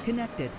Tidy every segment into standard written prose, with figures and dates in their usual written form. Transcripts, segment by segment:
Connected.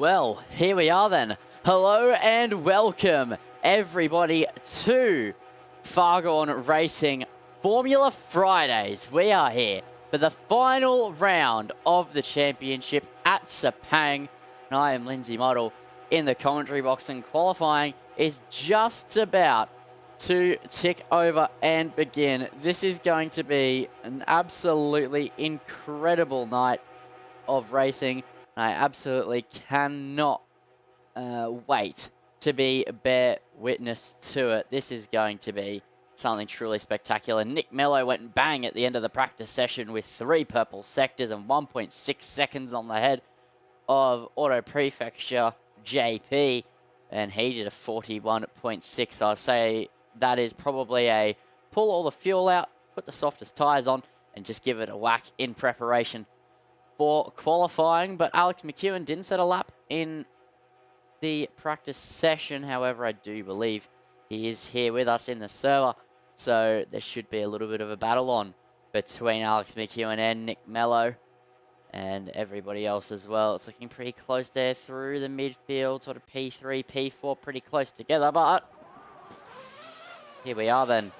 Well, here we are then. Hello and welcome everybody to Fargone Racing Formula Fridays. We are here for the final round of the championship at Sepang. And I am Lindsay Model. in the commentary box, and qualifying is just about to tick over and begin. This is going to be an absolutely incredible night of racing. I absolutely cannot wait to be bear witness to it. This is going to be something truly spectacular. Nick Mello went bang at the end of the practice session with 3 purple sectors and 1.6 seconds on the head of Auto Prefecture JP, and he did a 41.6. I'll say that is probably a pull all the fuel out, put the softest tyres on, and just give it a whack in preparation for qualifying. But Alex McEwen didn't set a lap in the practice session. However, I do believe he is here with us in the server, so there should be a little bit of a battle on between Alex McEwen and Nick Mello and everybody else as well. It's looking pretty close there through the midfield, sort of P3, P4, pretty close together, but here we are then.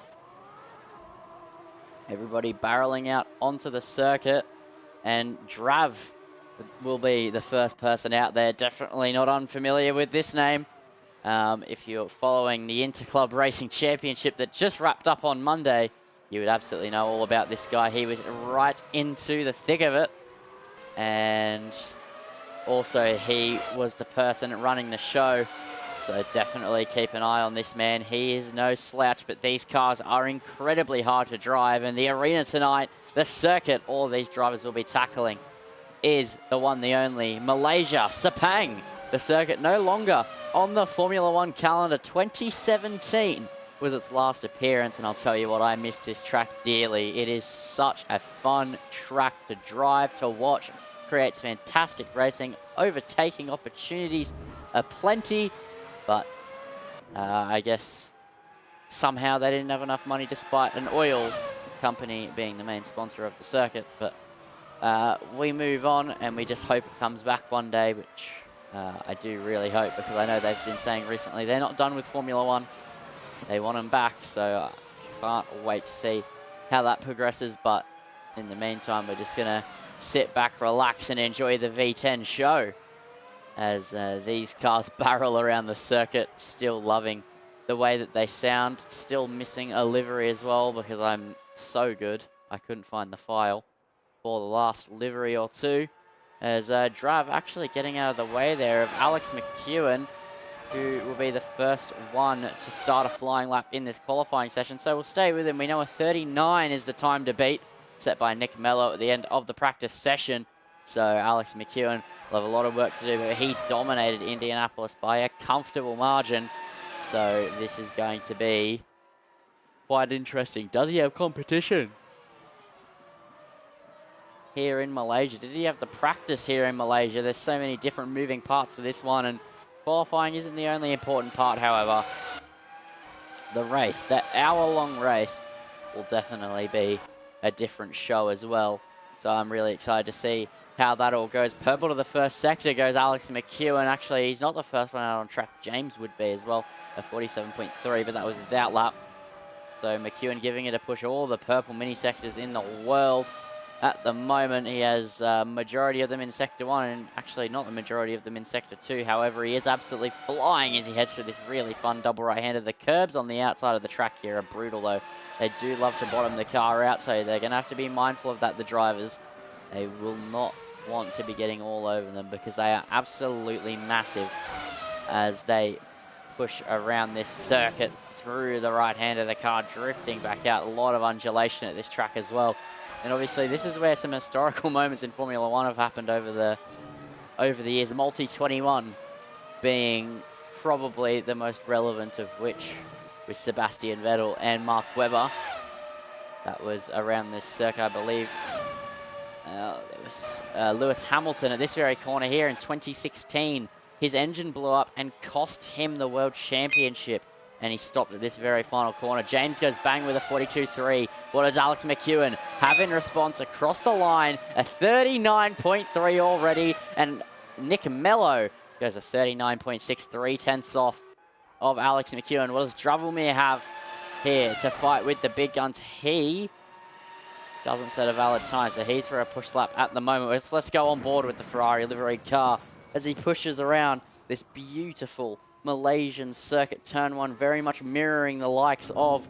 Everybody barreling out onto the circuit, and Drav will be the first person out there. Definitely not unfamiliar with this name. If you're following the Interclub Racing Championship that just wrapped up on Monday, you would absolutely know all about this guy. He was right into the thick of it. And also he was the person running the show. So definitely keep an eye on this man. He is no slouch, but these cars are incredibly hard to drive. And the arena tonight, the circuit all these drivers will be tackling, is the one, the only Malaysia, Sepang. The circuit no longer on the Formula One calendar. 2017 was its last appearance, and I'll tell you what, I miss this track dearly. It is such a fun track to drive, to watch. Creates fantastic racing, overtaking opportunities aplenty, but I guess somehow they didn't have enough money despite an oil company being the main sponsor of the circuit. But we move on, and we just hope it comes back one day, which I do really hope, because I know they've been saying recently they're not done with Formula One. They want them back, so I can't wait to see how that progresses. But in the meantime, we're just going to sit back, relax, and enjoy the V10 show as these cars barrel around the circuit. Still loving the way that they sound. Still missing a livery as well, because I'm so good I couldn't find the file for the last livery or two. As Drav actually getting out of the way there of Alex McEwen, who will be the first one to start a flying lap in this qualifying session. So we'll stay with him. We know a 39 is the time to beat, set by Nick Mello at the end of the practice session. So Alex McEwen will have a lot of work to do, but he dominated Indianapolis by a comfortable margin. So this is going to be quite interesting. Does he have competition here in Malaysia? Did he have the practice here in Malaysia? There's so many different moving parts to this one, and qualifying isn't the only important part, however. The race, that hour-long race, will definitely be a different show as well. So I'm really excited to see how that all goes. Purple to the first sector goes Alex McEwen. Actually, he's not the first one out on track. James would be as well, a 47.3, but that was his out lap. So McEwen giving it a push. All the purple mini sectors in the world at the moment. He has a majority of them in Sector 1, and actually not the majority of them in Sector 2. However, he is absolutely flying as he heads through this really fun double right-hander. The curbs on the outside of the track here are brutal, though. They do love to bottom the car out, so they're going to have to be mindful of that, the drivers. They will not want to be getting all over them, because they are absolutely massive as they push around this circuit through the right-hander. The car drifting back out. A lot of undulation at this track as well. And obviously, this is where some historical moments in Formula One have happened over the years. Multi-21 being probably the most relevant of which, with Sebastian Vettel and Mark Webber. That was around this circuit, I believe. There was Lewis Hamilton at this very corner here in 2016. His engine blew up and cost him the World Championship, and he stopped at this very final corner. James goes bang with a 42.3. What does Alex McEwen have in response across the line? A 39.3 already, and Nick Mello goes a 39.6, 3/10 off of Alex McEwen. What does Dravelmir have here to fight with the big guns? He doesn't set a valid time, so he's for a push lap at the moment. Let's go on board with the Ferrari liveried car as he pushes around this beautiful Malaysian circuit turn one, very much mirroring the likes of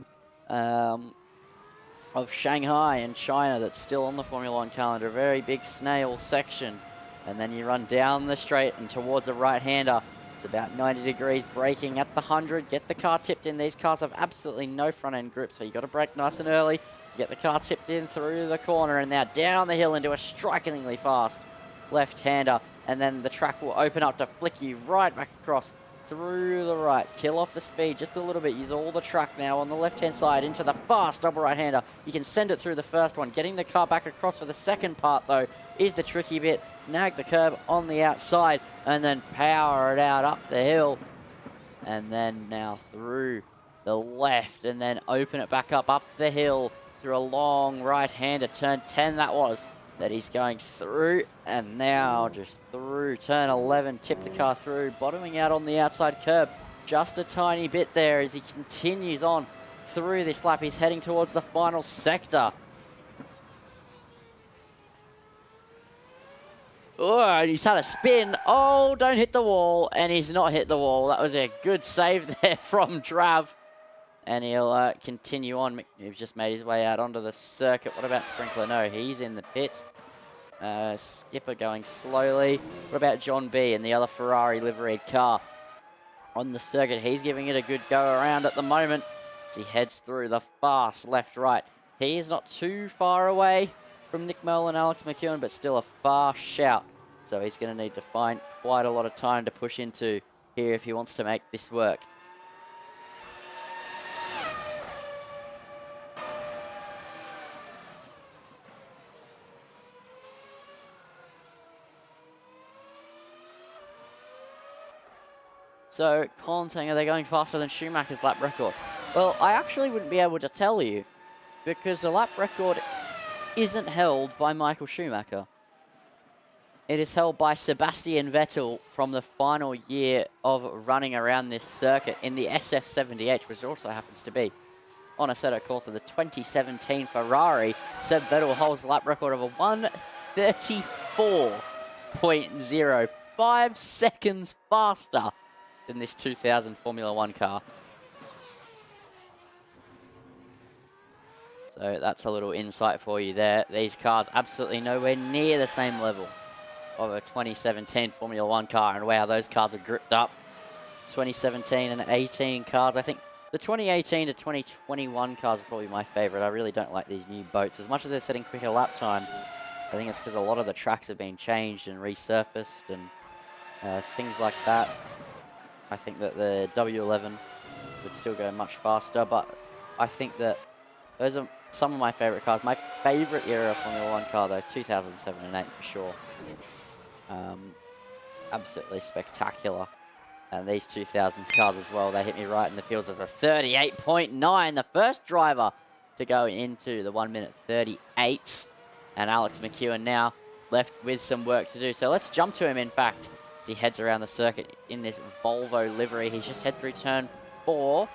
Shanghai and China that's still on the Formula One calendar. A very big snail section. And then you run down the straight and towards a right-hander. It's about 90 degrees, braking at the 100. Get the car tipped in. These cars have absolutely no front-end grip, so you've got to brake nice and early. Get the car tipped in through the corner and now down the hill into a strikingly fast left-hander. And then the track will open up to flick you right back across through the right. Kill off the speed just a little bit. Use all the track now on the left-hand side into the fast double right-hander. You can send it through the first one. Getting the car back across for the second part, though, is the tricky bit. Nag the curb on the outside and then power it out up the hill. And then now through the left and then open it back up the hill through a long right-hander. Turn 10 that was. That he's going through, and now just through turn 11, tip the car through, bottoming out on the outside curb, just a tiny bit there as he continues on through this lap. He's heading towards the final sector. Oh, and he's had a spin. Oh, don't hit the wall, and he's not hit the wall. That was a good save there from Drav. And he'll continue on. He's just made his way out onto the circuit. What about Sprinkler? No, he's in the pits. Skipper going slowly. What about John B and the other Ferrari liveried car on the circuit? He's giving it a good go around at the moment as he heads through the fast left-right. He is not too far away from Nick Merle and Alex McEwen, but still a far shout. So he's going to need to find quite a lot of time to push into here if he wants to make this work. So, Colin saying, are they going faster than Schumacher's lap record? Well, I actually wouldn't be able to tell you because the lap record isn't held by Michael Schumacher. It is held by Sebastian Vettel from the final year of running around this circuit in the SF78, which also happens to be on Assetto Corsa, the 2017 Ferrari. Seb Vettel holds the lap record of a 1:34.0, 5 seconds faster than this 2000 Formula One car. So that's a little insight for you there. These cars absolutely nowhere near the same level of a 2017 Formula One car. And wow, those cars are gripped up. 2017 and 18 cars. I think the 2018 to 2021 cars are probably my favorite. I really don't like these new boats. As much as they're setting quicker lap times, I think it's because a lot of the tracks have been changed and resurfaced and things like that. I think that the W11 would still go much faster, but I think that those are some of my favorite cars. My favorite era of Formula One car, though, 2007 and 8 for sure. Absolutely spectacular. And these 2000s cars as well, they hit me right in the feels as a 38.9. The first driver to go into the 1:38. And Alex McEwen now left with some work to do. So let's jump to him, in fact, as he heads around the circuit in this Volvo livery. He's just head through turn 4.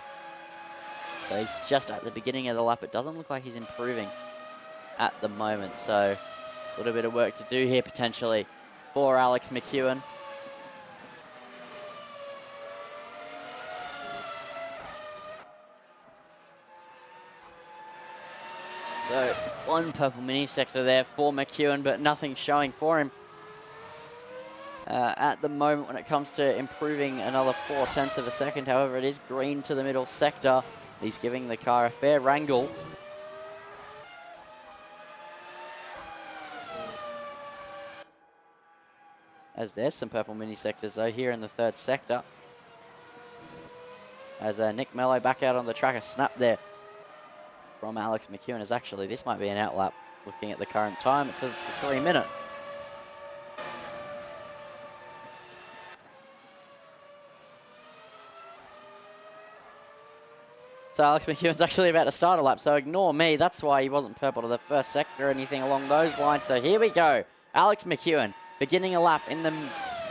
So he's just at the beginning of the lap. It doesn't look like he's improving at the moment. So a little bit of work to do here potentially for Alex McEwen. So one purple mini sector there for McEwen, but nothing showing for him at the moment when it comes to improving another 0.4 of a second. However, it is green to the middle sector. He's giving the car a fair wrangle. As there's some purple mini sectors though here in the third sector. As Nick Mello back out on the track, a snap there from Alex McEwen. As actually this might be an outlap. Looking at the current time, it says it's a 3 minute. So Alex McEwen's actually about to start a lap, so ignore me. That's why he wasn't purple to the first sector or anything along those lines. So here we go. Alex McEwen beginning a lap in the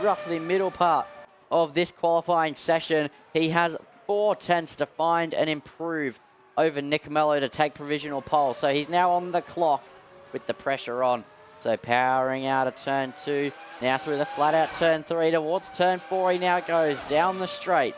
roughly middle part of this qualifying session. He has 0.4 to find and improve over Nick Mello to take provisional pole. So he's now on the clock with the pressure on So powering out of turn 2. Now through the flat out turn 3 towards turn 4. He now goes down the straight.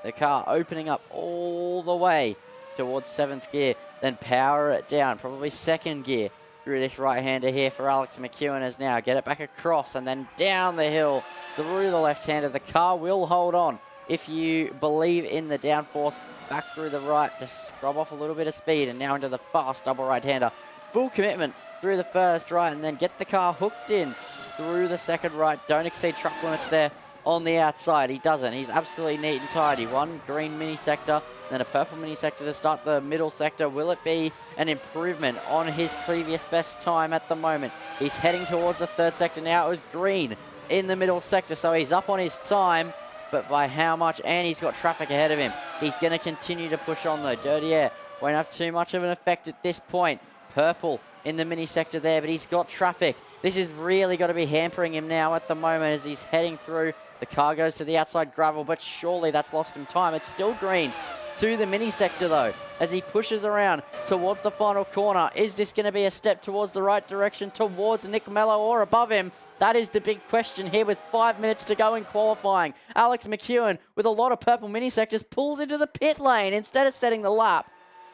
The car opening up all the way towards 7th gear. Then power it down, probably 2nd gear. Through this right-hander here for Alex McEwen as now get it back across and then down the hill through the left-hander. The car will hold on if you believe in the downforce. Back through the right, just scrub off a little bit of speed and now into the fast double right-hander. Full commitment through the first right and then get the car hooked in through the second right. Don't exceed truck limits there on the outside. He doesn't. He's absolutely neat and tidy. One green mini sector, then a purple mini sector to start the middle sector. Will it be an improvement on his previous best time at the moment? He's heading towards the third sector now. It was green in the middle sector, so he's up on his time, but by how much? And he's got traffic ahead of him. He's going to continue to push on though. Dirty Air won't have too much of an effect at this point. Purple in the mini sector there, but he's got traffic. This is really got to be hampering him now at the moment as he's heading through. The car goes to the outside gravel, but surely that's lost him time. It's still green to the mini sector though, as he pushes around towards the final corner. Is this going to be a step towards the right direction, towards Nick Mello or above him? That is the big question here with 5 minutes to go in qualifying. Alex McEwen, with a lot of purple mini sectors, pulls into the pit lane instead of setting the lap.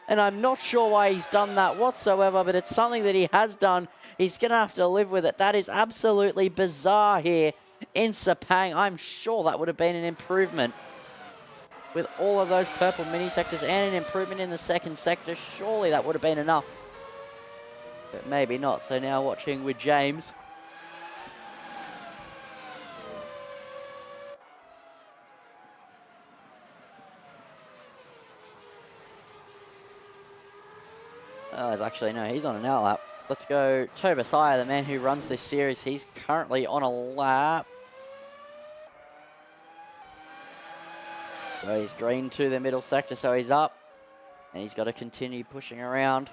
And I'm not sure why he's done that whatsoever, but it's something that he has done. He's going to have to live with it. That is absolutely bizarre here in Sepang. I'm sure that would have been an improvement with all of those purple mini sectors and an improvement in the second sector. Surely that would have been enough, but maybe not. So now watching with James. Oh, actually, no, he's on an out lap. Let's go Tobasaya, the man who runs this series. He's currently on a lap. So he's green to the middle sector, so he's up. And he's got to continue pushing around.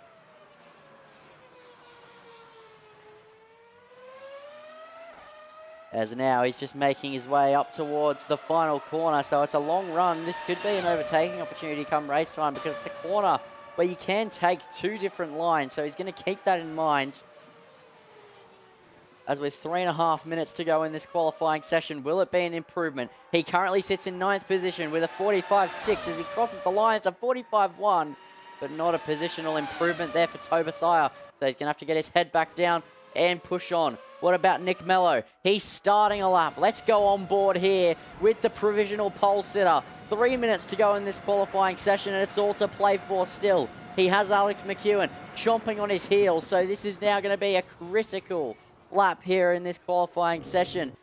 As now he's just making his way up towards the final corner. So it's a long run. This could be an overtaking opportunity come race time because it's a corner where you can take two different lines. So he's going to keep that in mind. As with 3.5 minutes to go in this qualifying session, will it be an improvement? He currently sits in 9th position with a 45.6 as he crosses the line. It's a 45.1, but not a positional improvement there for Tobasaya. So he's going to have to get his head back down and push on. What about Nick Mello? He's starting a lap. Let's go on board here with the provisional pole sitter. 3 minutes to go in this qualifying session, and it's all to play for still. He has Alex McEwen chomping on his heels, so this is now going to be a critical lap here in this qualifying session.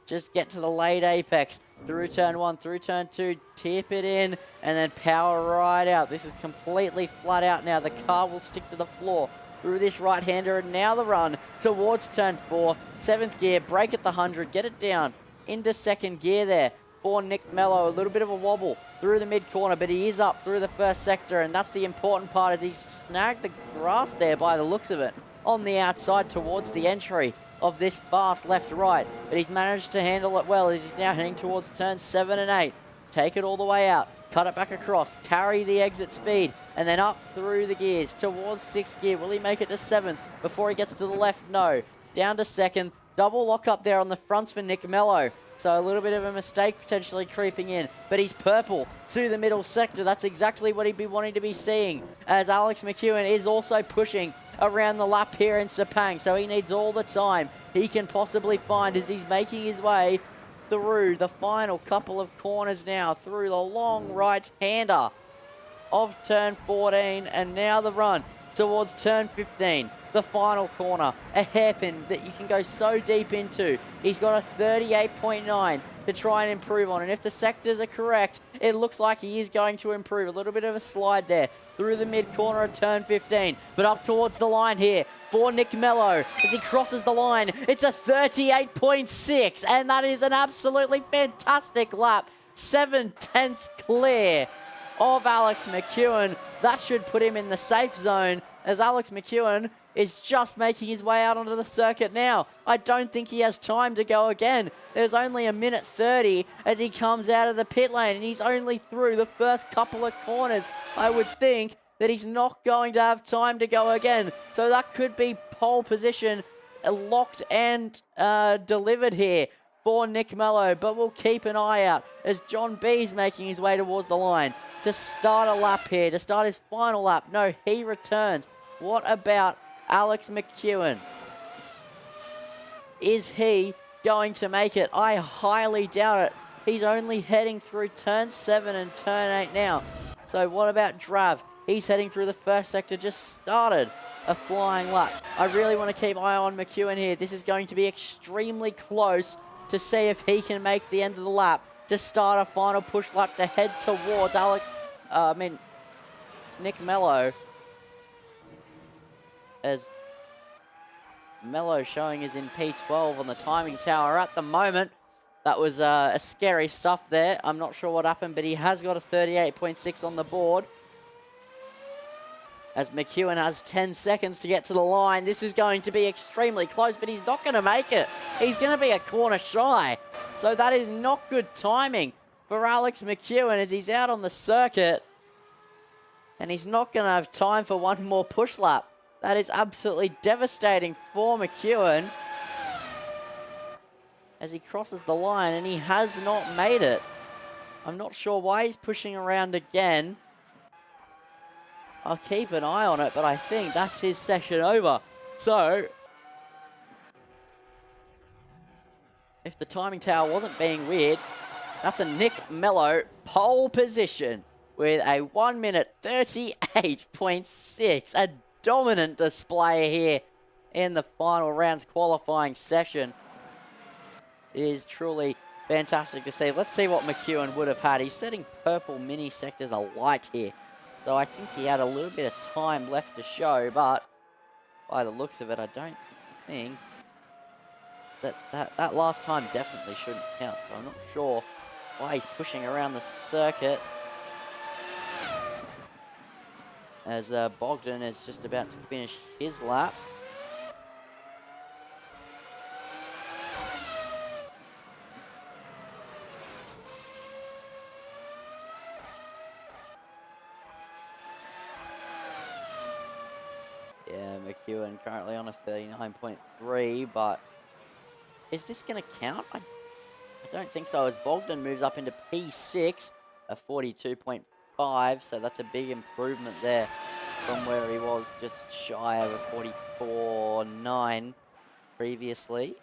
Just get to the late apex, through turn 1, through turn 2, tip it in, and then power right out. This is completely flat out now. The car will stick to the floor through this right-hander, and now the run towards turn 4. 7th gear, brake at the 100, get it down into 2nd gear there for Nick Mello. A little bit of a wobble through the mid-corner, but he is up through the first sector, and that's the important part as he snagged the grass there by the looks of it on the outside towards the entry of this fast left-right. But he's managed to handle it well as he's now heading towards turns 7 and 8. Take it all the way out, cut it back across, carry the exit speed, and then up through the gears towards 6th gear. Will he make it to 7th before he gets to the left? No. Down to 2nd. Double lock up there on the fronts for Nick Mello. So a little bit of a mistake potentially creeping in. But he's purple to the middle sector. That's exactly what he'd be wanting to be seeing, as Alex McEwen is also pushing around the lap here in Sepang. So he needs all the time he can possibly find as he's making his way through the final couple of corners now, through the long right-hander of turn 14, and now the run towards turn 15, the final corner, a hairpin that you can go so deep into. He's got a 38.9 to try and improve on, and if the sectors are correct, it looks like he is going to improve. A little bit of a slide there through the mid-corner of turn 15, but up towards the line here for Nick Mello as he crosses the line. It's a 38.6, and that is an absolutely fantastic lap. 7/10 clear of Alex McEwen. That should put him in the safe zone, as Alex McEwen is just making his way out onto the circuit now. I don't think he has time to go again. There's only a minute 30 as he comes out of the pit lane, and he's only through the first couple of corners. I would think that he's not going to have time to go again. So that could be pole position locked and delivered here for Nick Mello, but we'll keep an eye out as John B's making his way towards the line to start a lap here, to start his final lap. No, he returns. What about Alex McEwen? Is he going to make it? I highly doubt it. He's only heading through turn 7 and turn 8 now. So what about Drav? He's heading through the first sector, just started a flying lap. I really want to keep an eye on McEwen here. This is going to be extremely close to see if he can make the end of the lap to start a final push lap to head towards Nick Mello. As Mello showing is in P12 on the timing tower at the moment. That was a scary stuff there. I'm not sure what happened, but he has got a 38.6 on the board. As McEwen has 10 seconds to get to the line. This is going to be extremely close, but he's not going to make it. He's going to be a corner shy. So that is not good timing for Alex McEwen as he's out on the circuit. And he's not going to have time for one more push lap. That is absolutely devastating for McEwen as he crosses the line, and he has not made it. I'm not sure why he's pushing around again. I'll keep an eye on it, but I think that's his session over. So, if the timing tower wasn't being weird, that's a Nick Mello pole position with a 1 minute 38.6. A dominant display here in the final rounds qualifying session. It is truly fantastic to see. Let's see what McEwen would have had. He's setting purple mini sectors alight here. So I think he had a little bit of time left to show, but by the looks of it, I don't think that last time definitely shouldn't count. So I'm not sure why he's pushing around the circuit. As Bogdan is just about to finish his lap. Yeah, McEwen currently on a 39.3, but is this going to count? I don't think so, as Bogdan moves up into P6, a 42.5, so that's a big improvement there from where he was just shy of a 44.9 previously.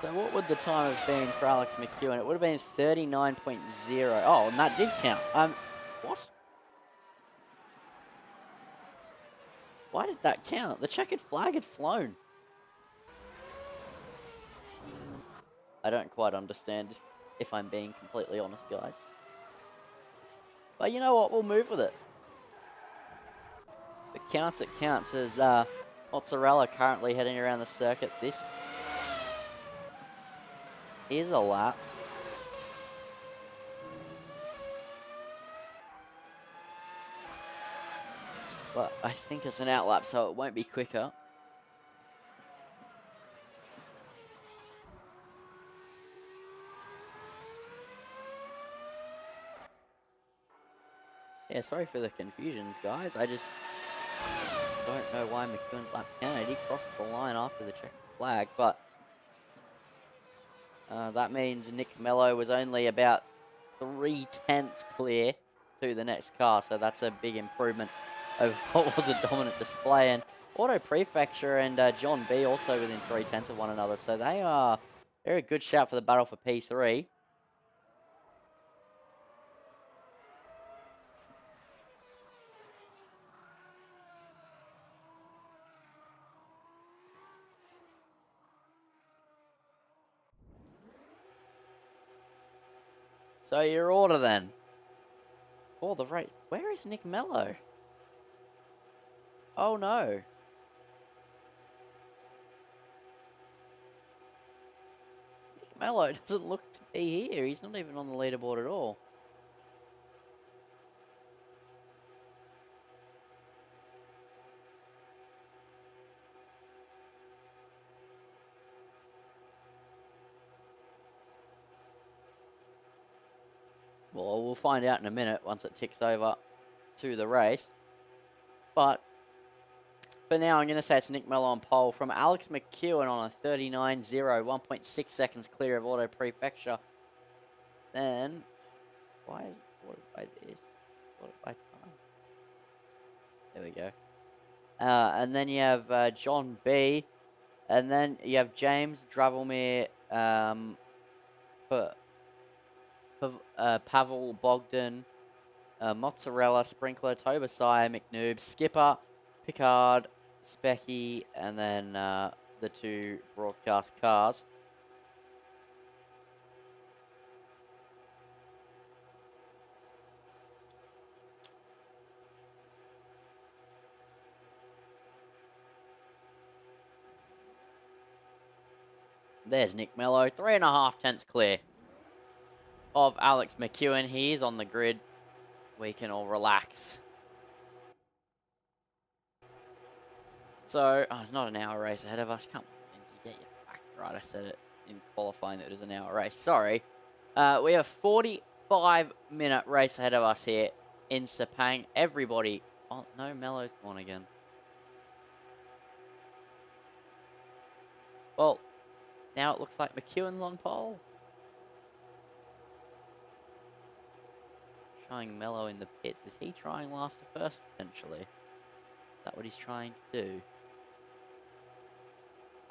So what would the time have been for Alex McEwen? It would have been 39.0. Oh, and that did count. What? Why did that count? The checkered flag had flown. I don't quite understand, if I'm being completely honest, guys. But you know what? We'll move with it. If it counts, it counts. As Mozzarella currently heading around the circuit. This is a lap. But I think it's an outlap, so it won't be quicker. Yeah, sorry for the confusions, guys. I just don't know why McEwen's lap counted. He crossed the line after the checkered flag, but that means Nick Mello was only about 3/10 clear to the next car, so that's a big improvement of what was a dominant display. And Auto Prefecture and John B also within 3/10 of one another, so they're a good shout for the battle for P3. So your order then. For the race. Where is Nick Mello? Oh no. Nick Mello doesn't look to be here. He's not even on the leaderboard at all. Well, we'll find out in a minute once it ticks over to the race. But for now, I'm going to say it's Nick Mello on pole from Alex McEwen on a 39.0, 1.6 seconds clear of Auto Prefecture. Then, why is it sorted by this? Sorted by time. There we go. And then you have John B. And then you have James Dravelmere, Pavel Bogdan, Mozzarella, Sprinkler, Tobasai, McNoob, Skipper, Picard, Specky, and then the two broadcast cars. There's Nick Mello, 3.5 tenths clear of Alex McEwen. He is on the grid. We can all relax. So, it's not an hour race ahead of us. Come on, Lindsay, get your facts right. I said it in qualifying that it was an hour race. Sorry. We have a 45-minute race ahead of us here in Sepang. Everybody... Oh, no, Mello's gone again. Well, now it looks like McEwen's on pole. Showing Mello in the pits. Is he trying last to first, potentially? Is that what he's trying to do?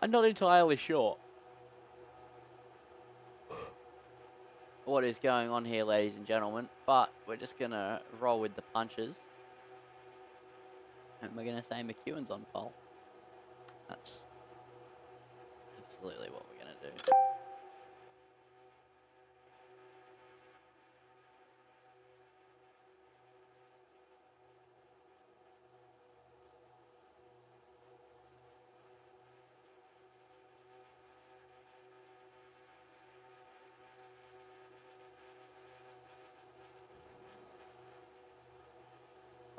I'm not entirely sure what is going on here, ladies and gentlemen, but we're just going to roll with the punches. And we're going to say McEwen's on pole. That's absolutely what we're going to do.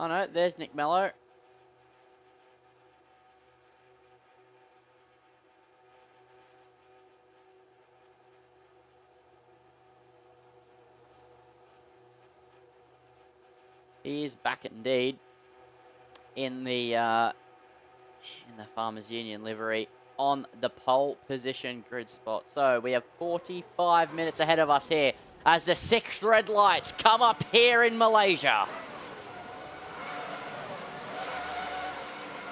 Oh no, there's Nick Mello. He is back indeed in the Farmers Union livery on the pole position grid spot. So we have 45 minutes ahead of us here as the 6 red lights come up here in Malaysia.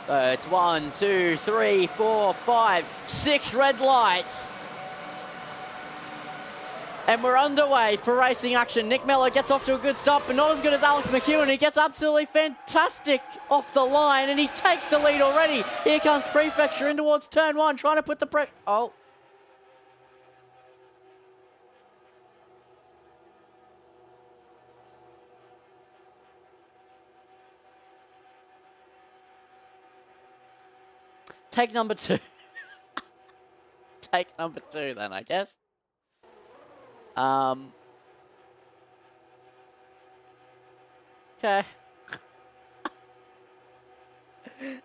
So it's 1, 2, 3, 4, 5, 6 red lights. And we're underway for racing action. Nick Mello gets off to a good start, but not as good as Alex McEwen. He gets absolutely fantastic off the line, and he takes the lead already. Here comes Prefecture in towards turn 1, trying to put the pressure. Oh. Take number 2. Take number 2 then, I guess. Okay.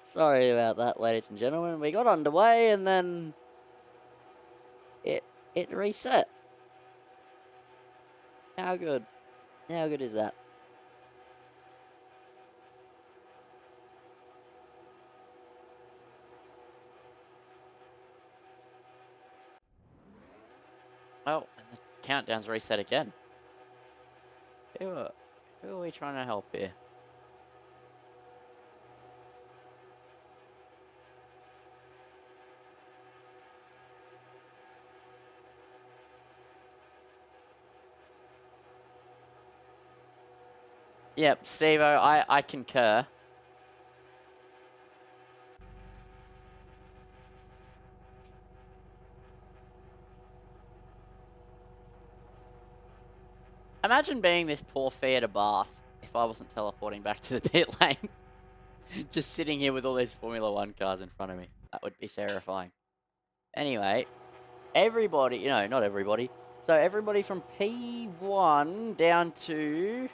Sorry about that, ladies and gentlemen. We got underway and then it reset. How good? How good is that? Oh, and the countdown's reset again. Who are we trying to help here? Yep, Steve-O, I concur. Imagine being this poor fee at a bath if I wasn't teleporting back to the pit lane. Just sitting here with all these Formula 1 cars in front of me. That would be terrifying. Anyway, everybody, not everybody. So everybody from P1 down to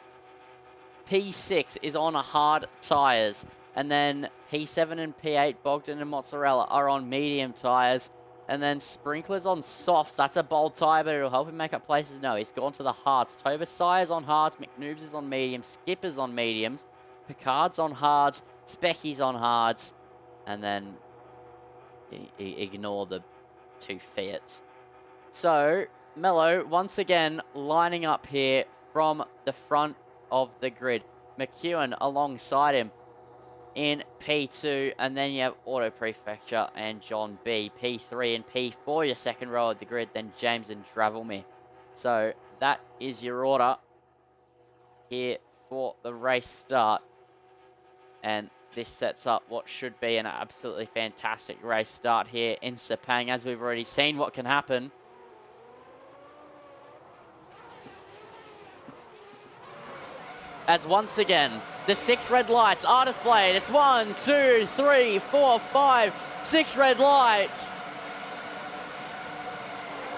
P6 is on hard tyres. And then P7 and P8, Bogdan and Mozzarella are on medium tyres. And then sprinklers on softs. That's a bold tire, but it'll help him make up places. No, he's gone to the hards. Tobesire's on hards. McNoobs is on mediums. Skipper's on mediums. Picard's on hards. Specky's on hards. And then ignore the 2 Fiats. So, Mello, once again, lining up here from the front of the grid. McEwen alongside him in P2, and then you have Auto Prefecture and John B. P3 and P4, your second row of the grid, then James and Travelmere. So that is your order here for the race start. And this sets up what should be an absolutely fantastic race start here in Sepang, as we've already seen what can happen. As once again, the 6 red lights are displayed. It's 1, 2, 3, 4, 5, 6 red lights.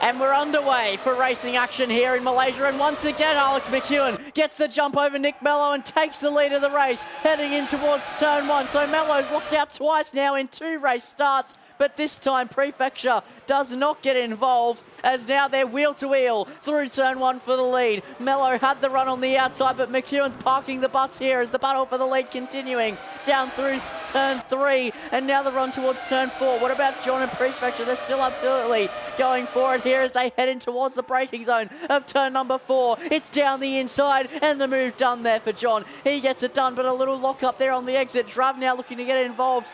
And we're underway for racing action here in Malaysia. And once again, Alex McEwen gets the jump over Nick Mello and takes the lead of the race, heading in towards turn 1. So Mello's lost out twice now in 2 race starts. But this time, Prefecture does not get involved, as now they're wheel-to-wheel through turn 1 for the lead. Mello had the run on the outside, but McEwen's parking the bus here as the battle for the lead continuing down through turn 3, and now the run towards turn 4. What about John and Prefecture? They're still absolutely going for it here as they head in towards the braking zone of turn number 4. It's down the inside, and the move done there for John. He gets it done, but a little lock up there on the exit. Drav now looking to get involved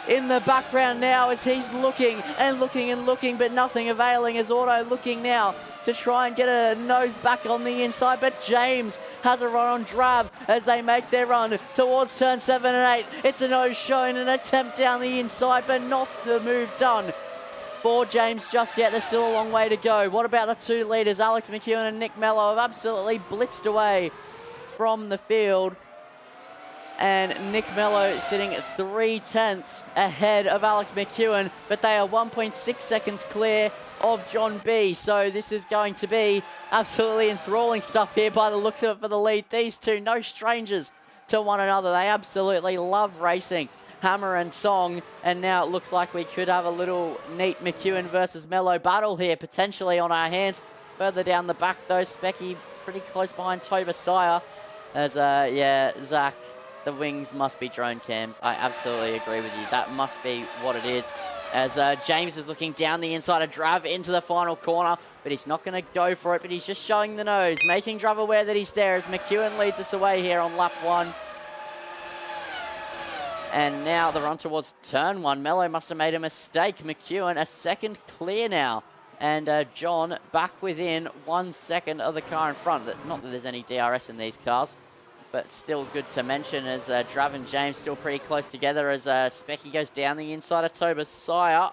in the background now as he's looking and looking and looking, but nothing availing, as Auto looking now to try and get a nose back on the inside. But James has a run on Drav as they make their run towards turn 7 and 8. It's a nose showing, an attempt down the inside, but not the move done for James just yet. There's still a long way to go. What about the 2 leaders? Alex McEwen and Nick Mello have absolutely blitzed away from the field. And Nick Mello sitting 3/10 ahead of Alex McEwen, but they are 1.6 seconds clear of John B. So this is going to be absolutely enthralling stuff here by the looks of it for the lead. These two, no strangers to one another. They absolutely love racing. Hammer and Song, and now it looks like we could have a little neat McEwen versus Mello battle here, potentially on our hands. Further down the back though, Specky pretty close behind Tobesire, as yeah, Zach, the wings must be drone cams. I absolutely agree with you. That must be what it is. As James is looking down the inside of Drav into the final corner, but he's not going to go for it, but he's just showing the nose, making Drav aware that he's there as McEwen leads us away here on lap 1. And now the run towards turn 1. Mello must have made a mistake. McEwen a second clear now. And John back within 1 second of the car in front. Not that there's any DRS in these cars, but still good to mention, as Drav and James still pretty close together as Specky goes down the inside of Tobesire.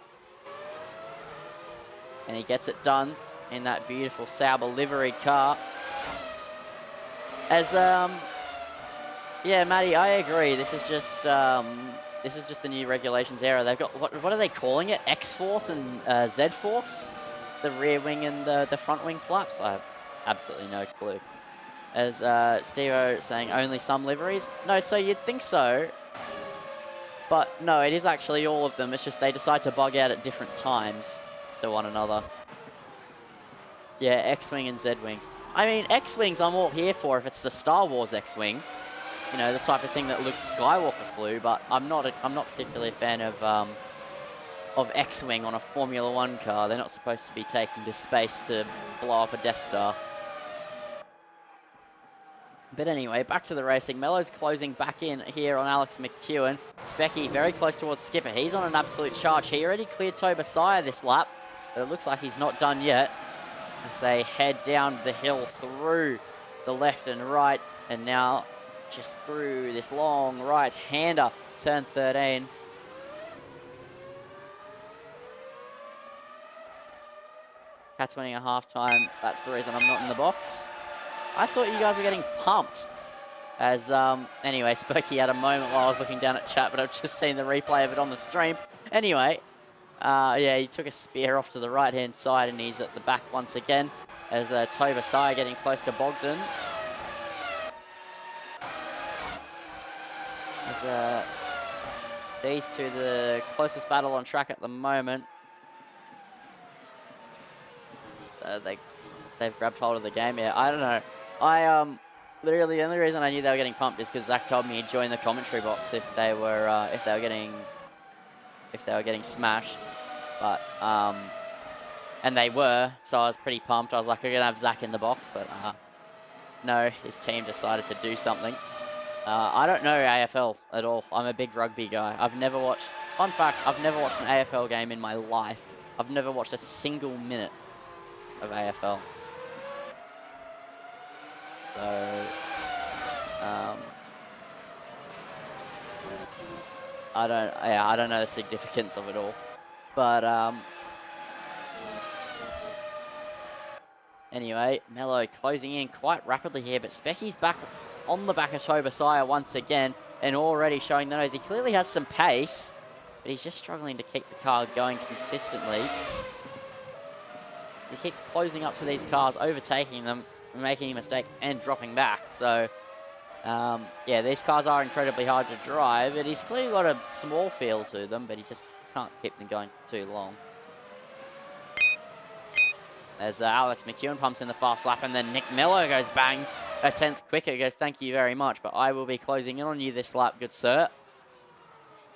And he gets it done in that beautiful Sauber livery car. As, yeah, Matty, I agree. This is just the new regulations era. They've got, what are they calling it? X-Force and Z-Force? The rear wing and the front wing flaps? I have absolutely no clue. As Steve-O saying only some liveries. No, so you'd think so. But no, it is actually all of them. It's just they decide to bug out at different times to one another. Yeah, X-Wing and Z-Wing. I mean, X-Wings I'm all here for if it's the Star Wars X-Wing. You know, the type of thing that Luke Skywalker flew, but I'm not particularly a fan of X-Wing on a Formula 1 car. They're not supposed to be taken to space to blow up a Death Star. But anyway, back to the racing. Mello's closing back in here on Alex McEwen. Specky very close towards Skipper. He's on an absolute charge. He already cleared Tobesire this lap, but it looks like he's not done yet as they head down the hill through the left and right, and now just through this long right-hander, turn 13. Cat's winning a half-time. That's the reason I'm not in the box. I thought you guys were getting pumped. As, anyway, Spooky had a moment while I was looking down at chat, but I've just seen the replay of it on the stream. Anyway, yeah, he took a spear off to the right-hand side, and he's at the back once again, as Tobesire getting close to Bogdan. As these two, the closest battle on track at the moment. they've grabbed hold of the game. Yeah, I don't know. I literally the only reason I knew they were getting pumped is because Zach told me he'd join the commentary box if they were getting smashed. But and they were, so I was pretty pumped. I was like, we're gonna have Zach in the box, but no, his team decided to do something. I don't know AFL at all. I'm a big rugby guy. Fun fact, I've never watched an AFL game in my life. I've never watched a single minute of AFL. So, I don't know the significance of it all. But, anyway, Mello closing in quite rapidly here, but Specky's back on the back of Tobisaya once again, and already showing the nose. He clearly has some pace, but he's just struggling to keep the car going consistently. He keeps closing up to these cars, overtaking them, making a mistake, and dropping back. So, yeah, these cars are incredibly hard to drive, but he's clearly got a small feel to them, but he just can't keep them going for too long. As Alex McEwen pumps in the fast lap, and then Nick Mello goes bang, a tenth quicker, goes thank you very much, but I will be closing in on you this lap, good sir.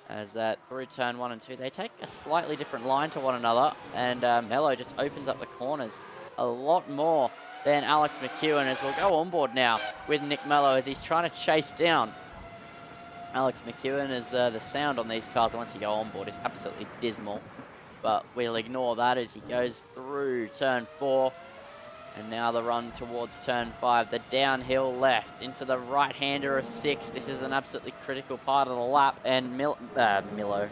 As through turn 1 and 2, they take a slightly different line to one another, and Mello just opens up the corners a lot more than Alex McEwen, as we'll go on board now with Nick Mello as he's trying to chase down Alex McEwen, as the sound on these cars once you go on board is absolutely dismal. But we'll ignore that as he goes through turn 4. And now the run towards turn 5. The downhill left into the right-hander of 6. This is an absolutely critical part of the lap. And Mello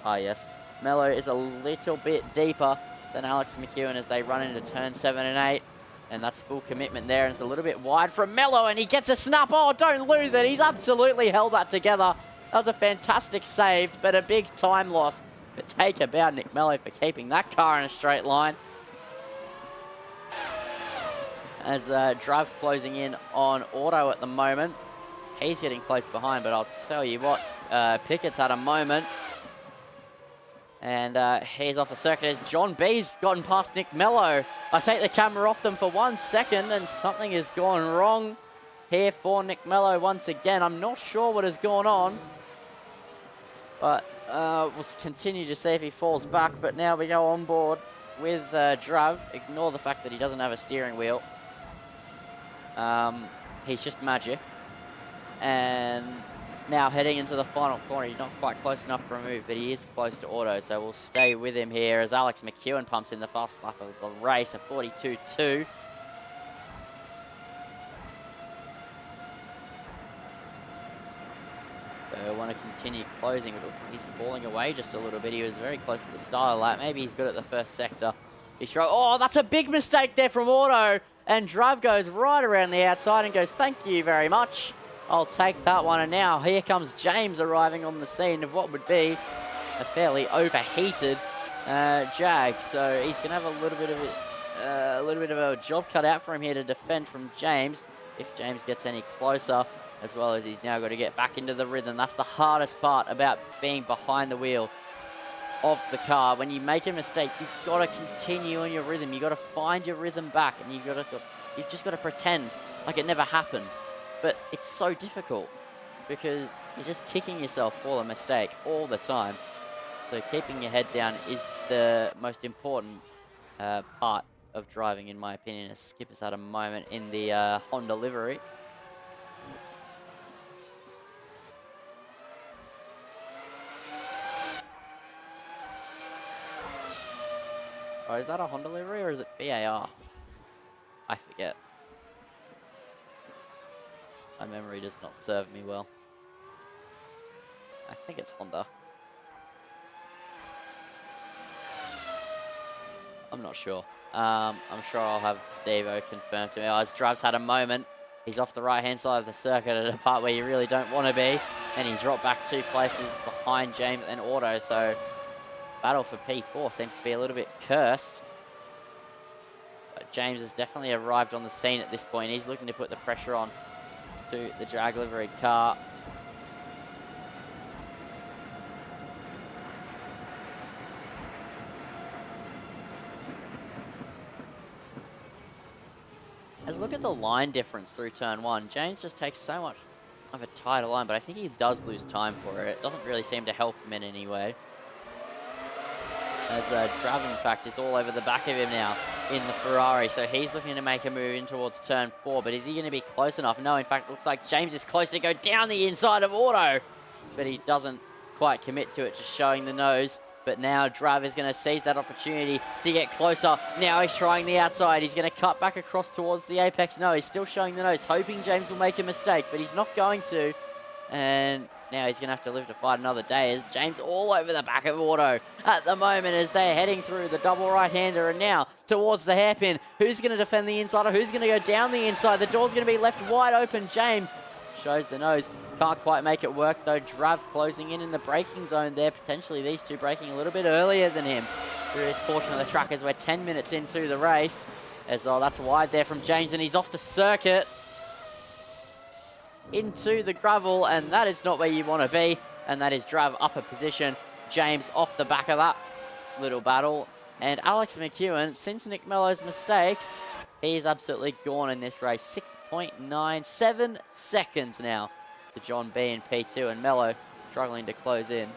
is a little bit deeper than Alex McEwen as they run into turn 7 and 8. And that's full commitment there. And it's a little bit wide from Mello, and he gets a snap. Oh, don't lose it. He's absolutely held that together. That was a fantastic save, but a big time loss. But take a bow, Nick Mello, for keeping that car in a straight line. As Drav closing in on Auto at the moment. He's getting close behind, but I'll tell you what, Pickett's had a moment. And he's off the circuit as John B's gotten past Nick Mello. I take the camera off them for 1 second, and something has gone wrong here for Nick Mello once again. I'm not sure what has gone on, but we'll continue to see if he falls back. But now we go on board with Drav. Ignore the fact that he doesn't have a steering wheel. He's just magic. And now heading into the final corner. He's not quite close enough for a move, but he is close to Auto, so we'll stay with him here as Alex McEwen pumps in the fast lap of the race, a 42.2. So I want to continue closing, but it looks like he's falling away just a little bit. He was very close to the start of the lap. Maybe he's good at the first sector. Oh, that's a big mistake there from Auto. And Drav goes right around the outside and goes, thank you very much. I'll take that one. And now here comes James arriving on the scene of what would be a fairly overheated Jag. So he's going to have a little bit of a job cut out for him here to defend from James, if James gets any closer, as well as he's now got to get back into the rhythm. That's the hardest part about being behind the wheel of the car. When you make a mistake, you've got to continue on your rhythm. You've got to find your rhythm back, and you've just got to pretend like it never happened. But it's so difficult because you're just kicking yourself for a mistake all the time. So keeping your head down is the most important part of driving, in my opinion. As Skipper's had a moment in the Honda livery. Oh, is that a Honda livery or is it BAR? I forget. My memory does not serve me well. I think it's Honda. I'm not sure. I'm sure I'll have Steve-O confirm to me. Oh, as Drav's had a moment. He's off the right-hand side of the circuit at a part where you really don't want to be. And he dropped back 2 places behind James and Auto, so battle for P4 seems to be a little bit cursed. But James has definitely arrived on the scene at this point. He's looking to put the pressure on to the drag livery car. As look at the line difference through turn 1. James just takes so much of a tighter line, but I think he does lose time for it. It doesn't really seem to help him in any way. As Drav, in fact, is all over the back of him now in the Ferrari. So he's looking to make a move in towards turn 4, but is he going to be close enough? No, in fact, it looks like James is close to go down the inside of Auto, but he doesn't quite commit to it, just showing the nose. But now Drav is going to seize that opportunity to get closer. Now he's trying the outside. He's going to cut back across towards the apex. No, he's still showing the nose, hoping James will make a mistake, but he's not going to. And now he's going to have to live to fight another day as James all over the back of Auto at the moment as they're heading through the double right-hander and now towards the hairpin. Who's going to defend the insider? Who's going to go down the inside? The door's going to be left wide open. James shows the nose. Can't quite make it work though. Drav closing in the braking zone there. Potentially these two braking a little bit earlier than him through this portion of the track as we're 10 minutes into the race. As that's wide there from James and he's off to circuit into the gravel, and that is not where you want to be, and that is Drav upper position. James off the back of that little battle, and Alex McEwen, since Nick Mello's mistakes, he is absolutely gone in this race. 6.97 seconds now to John B in P2, and Mello struggling to close in.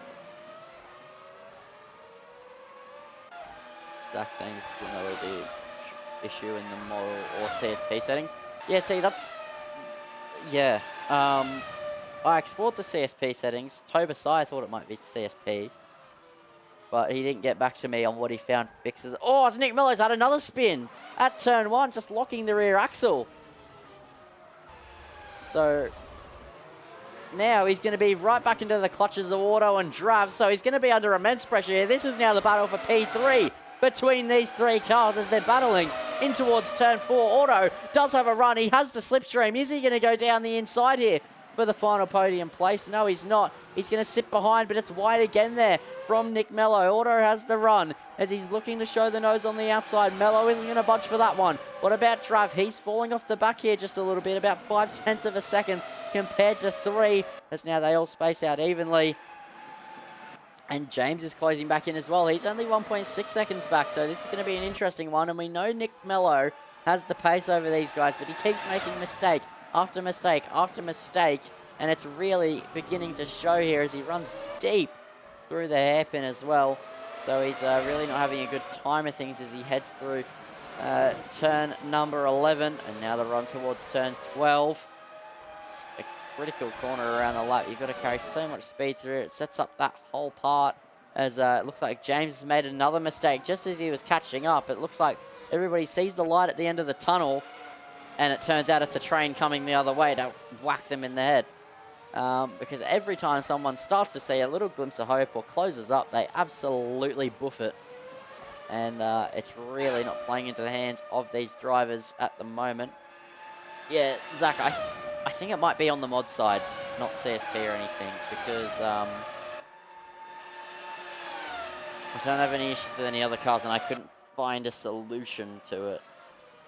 Zach saying this will know the issue in the model or CSP settings. Yeah, see, that's... Yeah. I explored the CSP settings. Tobasai thought it might be CSP, but he didn't get back to me on what he found fixes. Oh, Nick Mello's had another spin at turn 1, just locking the rear axle. So now he's going to be right back into the clutches of Auto and Drav, so he's going to be under immense pressure here. This is now the battle for P3 between these three cars as they're battling in towards turn 4. Auto does have a run. He has the slipstream. Is he going to go down the inside here for the final podium place? No, he's not. He's going to sit behind, but it's wide again there from Nick Mello. Auto has the run as he's looking to show the nose on the outside. Mello isn't going to budge for that one. What about Drav? He's falling off the back here just a little bit, about 0.5 of a second compared to 3, as now they all space out evenly. And James is closing back in as well. He's only 1.6 seconds back, so this is going to be an interesting one. And we know Nick Mello has the pace over these guys, but he keeps making mistake after mistake after mistake. And it's really beginning to show here as he runs deep through the hairpin as well. So he's really not having a good time of things as he heads through turn number 11. And now the run towards turn 12. It's a critical corner around the lap. You've got to carry so much speed through it. It sets up that whole part as it looks like James has made another mistake just as he was catching up. It looks like everybody sees the light at the end of the tunnel, and it turns out it's a train coming the other way to whack them in the head. Because every time someone starts to see a little glimpse of hope or closes up, they absolutely boof it. And it's really not playing into the hands of these drivers at the moment. Yeah, Zach, I think it might be on the mod side, not CSP or anything, because I don't have any issues with any other cars, and I couldn't find a solution to it,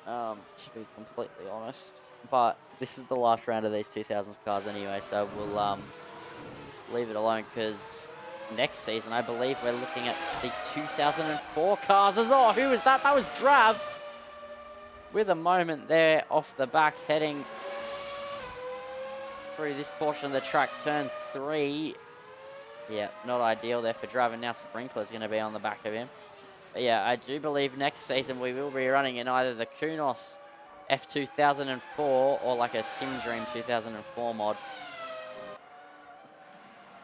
to be completely honest. But this is the last round of these 2000s cars anyway, so we'll leave it alone, because next season I believe we're looking at the 2004 cars as well. Who was that? That was Drav, with a moment there off the back, heading through this portion of the track, turn 3. Yeah, not ideal there for Drav, and now Sprinkler's going to be on the back of him. But yeah, I do believe next season we will be running in either the Kunos F2004 or like a Sim Dream 2004 mod.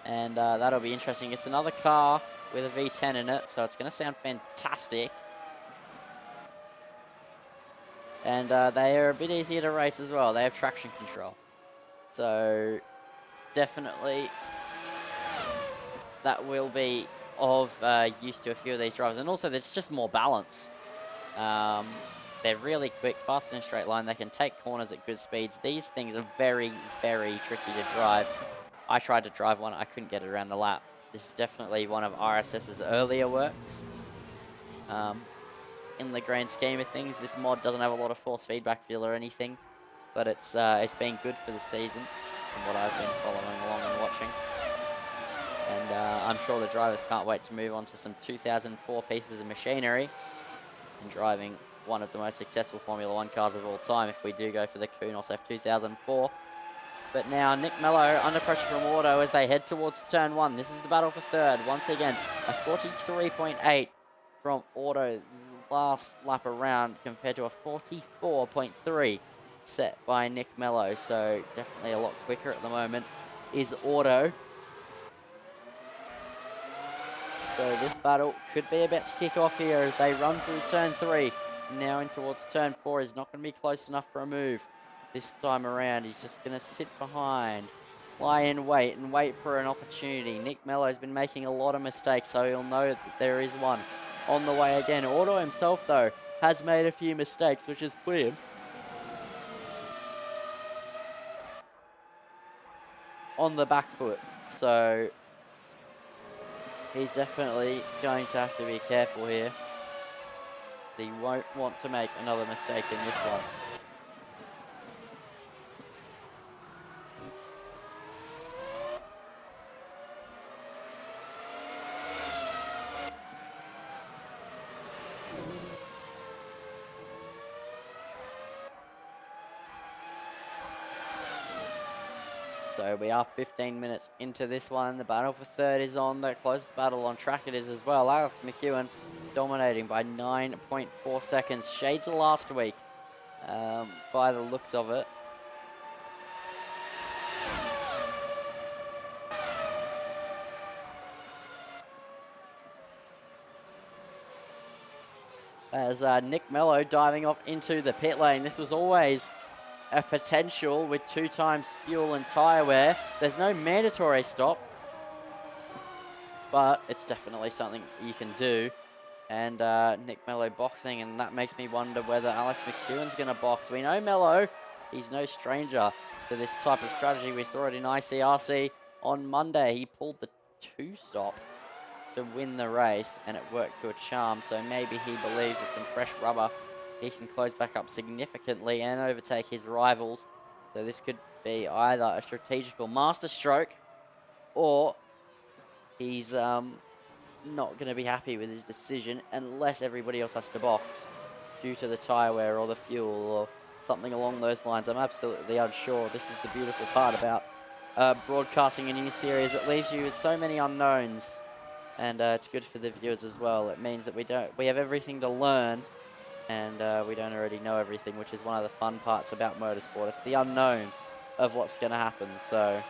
And that'll be interesting. It's another car with a V10 in it, so it's going to sound fantastic. And they are a bit easier to race as well. They have traction control. So definitely that will be of use to a few of these drivers. And also there's just more balance. They're really quick, fast in a straight line. They can take corners at good speeds. These things are very, very tricky to drive. I tried to drive one. I couldn't get it around the lap. This is definitely one of RSS's earlier works. In the grand scheme of things, this mod doesn't have a lot of force feedback feel or anything, but it's been good for the season from what I've been following along and watching. And I'm sure the drivers can't wait to move on to some 2004 pieces of machinery and driving one of the most successful Formula One cars of all time if we do go for the Kunos F2004. But now Nick Mello under pressure from Auto as they head towards turn 1. This is the battle for third. Once again, a 43.8 from Auto's last lap around compared to a 44.3 set by Nick Mello. So definitely a lot quicker at the moment is Auto. So this battle could be about to kick off here as they run through turn 3. Now in towards turn 4 is not going to be close enough for a move. This time around, he's just going to sit behind, lie in wait, and wait for an opportunity. Nick Mello's been making a lot of mistakes, so he'll know that there is one on the way again. Auto himself, though, has made a few mistakes, which has put him on the back foot. So he's definitely going to have to be careful here. He won't want to make another mistake in this one. So we are 15 minutes into this one. The battle for third is on. The closest battle on track it is as well. Alex McEwen dominating by 9.4 seconds. Shades of last week by the looks of it. As Nick Mello diving off into the pit lane. This was always a potential with 2 times fuel and tyre wear. There's no mandatory stop, but it's definitely something you can do. And Nick Mello boxing, and that makes me wonder whether Alex McEwen's going to box. We know Mello, he's no stranger to this type of strategy. We saw it in ICRC on Monday. He pulled the 2-stop to win the race, and it worked to a charm. So maybe he believes with some fresh rubber, he can close back up significantly and overtake his rivals. So this could be either a strategical masterstroke, or he's not going to be happy with his decision unless everybody else has to box due to the tyre wear or the fuel or something along those lines. I'm absolutely unsure. This is the beautiful part about broadcasting a new series. It leaves you with so many unknowns, and it's good for the viewers as well. It means that we have everything to learn, and we don't already know everything, which is one of the fun parts about motorsport. It's the unknown of what's going to happen. So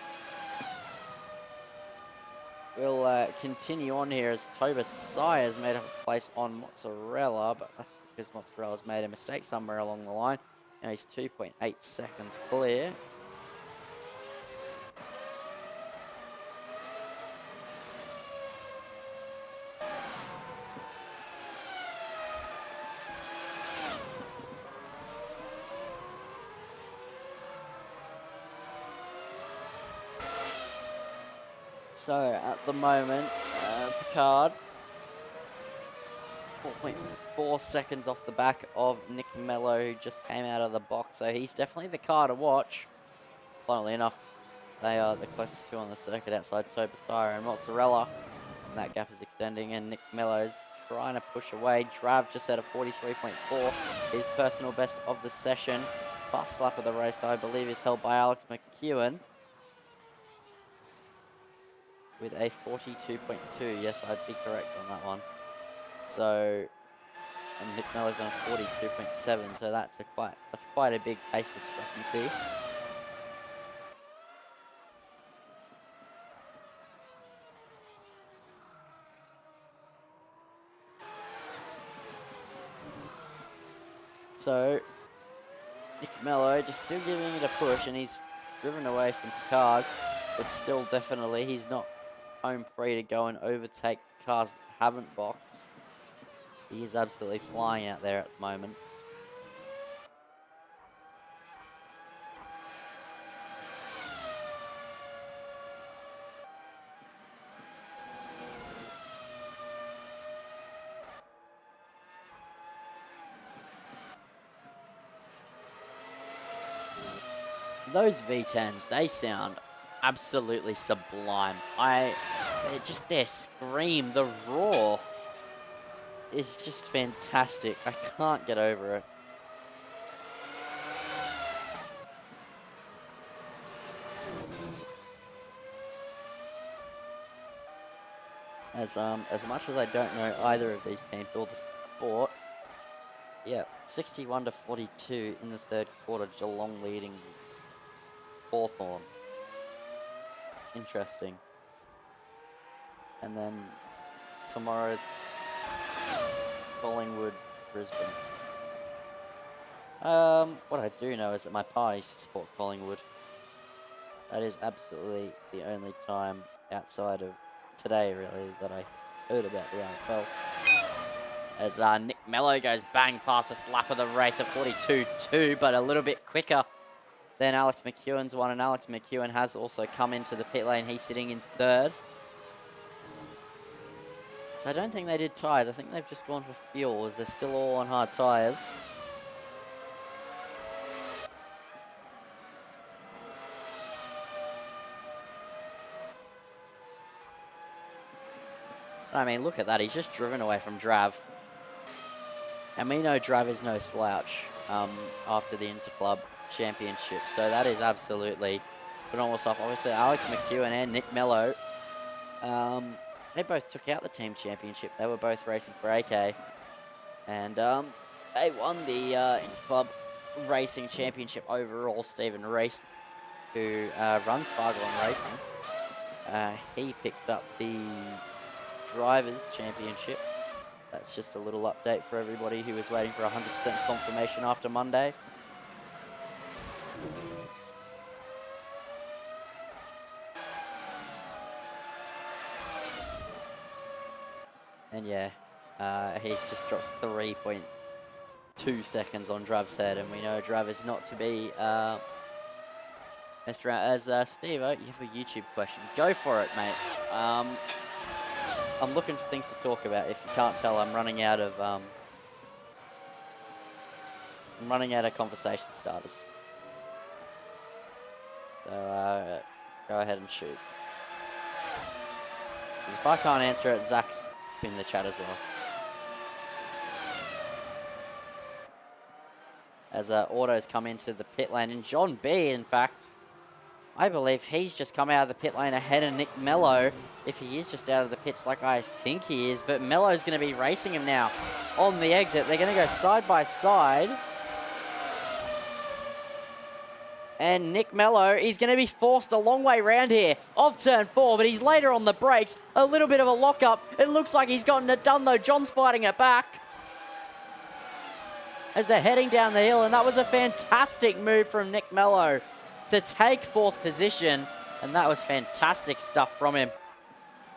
we'll continue on here as Toba Sayers made up a place on Mozzarella, but that's because Mozzarella's made a mistake somewhere along the line. Now he's 2.8 seconds clear. So at the moment, Picard, 4.4 seconds off the back of Nick Mello, who just came out of the box. So he's definitely the car to watch. Funnily enough, they are the closest two on the circuit outside Toba Sayers and Mozzarella. And that gap is extending, and Nick Mello's trying to push away. Drav just at a 43.4, his personal best of the session. Fast lap of the race, though, I believe, is held by Alex McEwen with a 42.2. Yes, I'd be correct on that one. So, and Nick Mello's on 42.7, so that's quite a big pace discrepancy. So, Nick Mello just still giving it a push, and he's driven away from Picard, but still definitely he's not home free to go and overtake cars that haven't boxed. He is absolutely flying out there at the moment. Those V10s, they sound absolutely sublime. They scream, the roar is just fantastic. I can't get over it. As much as I don't know either of these teams or the sport, yeah, 61 to 42 in the third quarter, Geelong leading Hawthorn. Interesting. And then tomorrow's Collingwood, Brisbane. What I do know is that my pa used to support Collingwood. That is absolutely the only time outside of today, really, that I heard about the AFL. As Nick Mello goes bang fastest lap of the race at 42.2, but a little bit quicker than Alex McEwen's one. And Alex McEwen has also come into the pit lane. He's sitting in third. So I don't think they did tyres. I think they've just gone for fuel, as they're still all on hard tyres. I mean, look at that. He's just driven away from Drav. And we know Drav is no slouch after the Interclub Championship. So that is absolutely phenomenal stuff. Obviously, Alex McEwen and Nick Mello, they both took out the team championship. They were both racing for AK. And they won the Interclub Racing Championship overall. Stephen Reese, who runs Fargone Racing, he picked up the Drivers' Championship. That's just a little update for everybody who was waiting for 100% confirmation after Monday. And yeah, he's just dropped 3.2 seconds on Drav's head, and we know Drav is not to be messed around. As Steve, you have a YouTube question. Go for it, mate. I'm looking for things to talk about. If you can't tell, I'm running out of conversation starters. So go ahead and shoot. If I can't answer it, Zach's in the chat as well. As autos come into the pit lane, and John B, in fact, I believe he's just come out of the pit lane ahead of Nick Mello, if he is just out of the pits like I think he is. But Mello's going to be racing him now on the exit. They're going to go side by side. And Nick Mello is going to be forced a long way round here of turn 4, but he's later on the brakes. A little bit of a lock-up. It looks like he's gotten it done, though. John's fighting it back as they're heading down the hill, and that was a fantastic move from Nick Mello to take 4th position, and that was fantastic stuff from him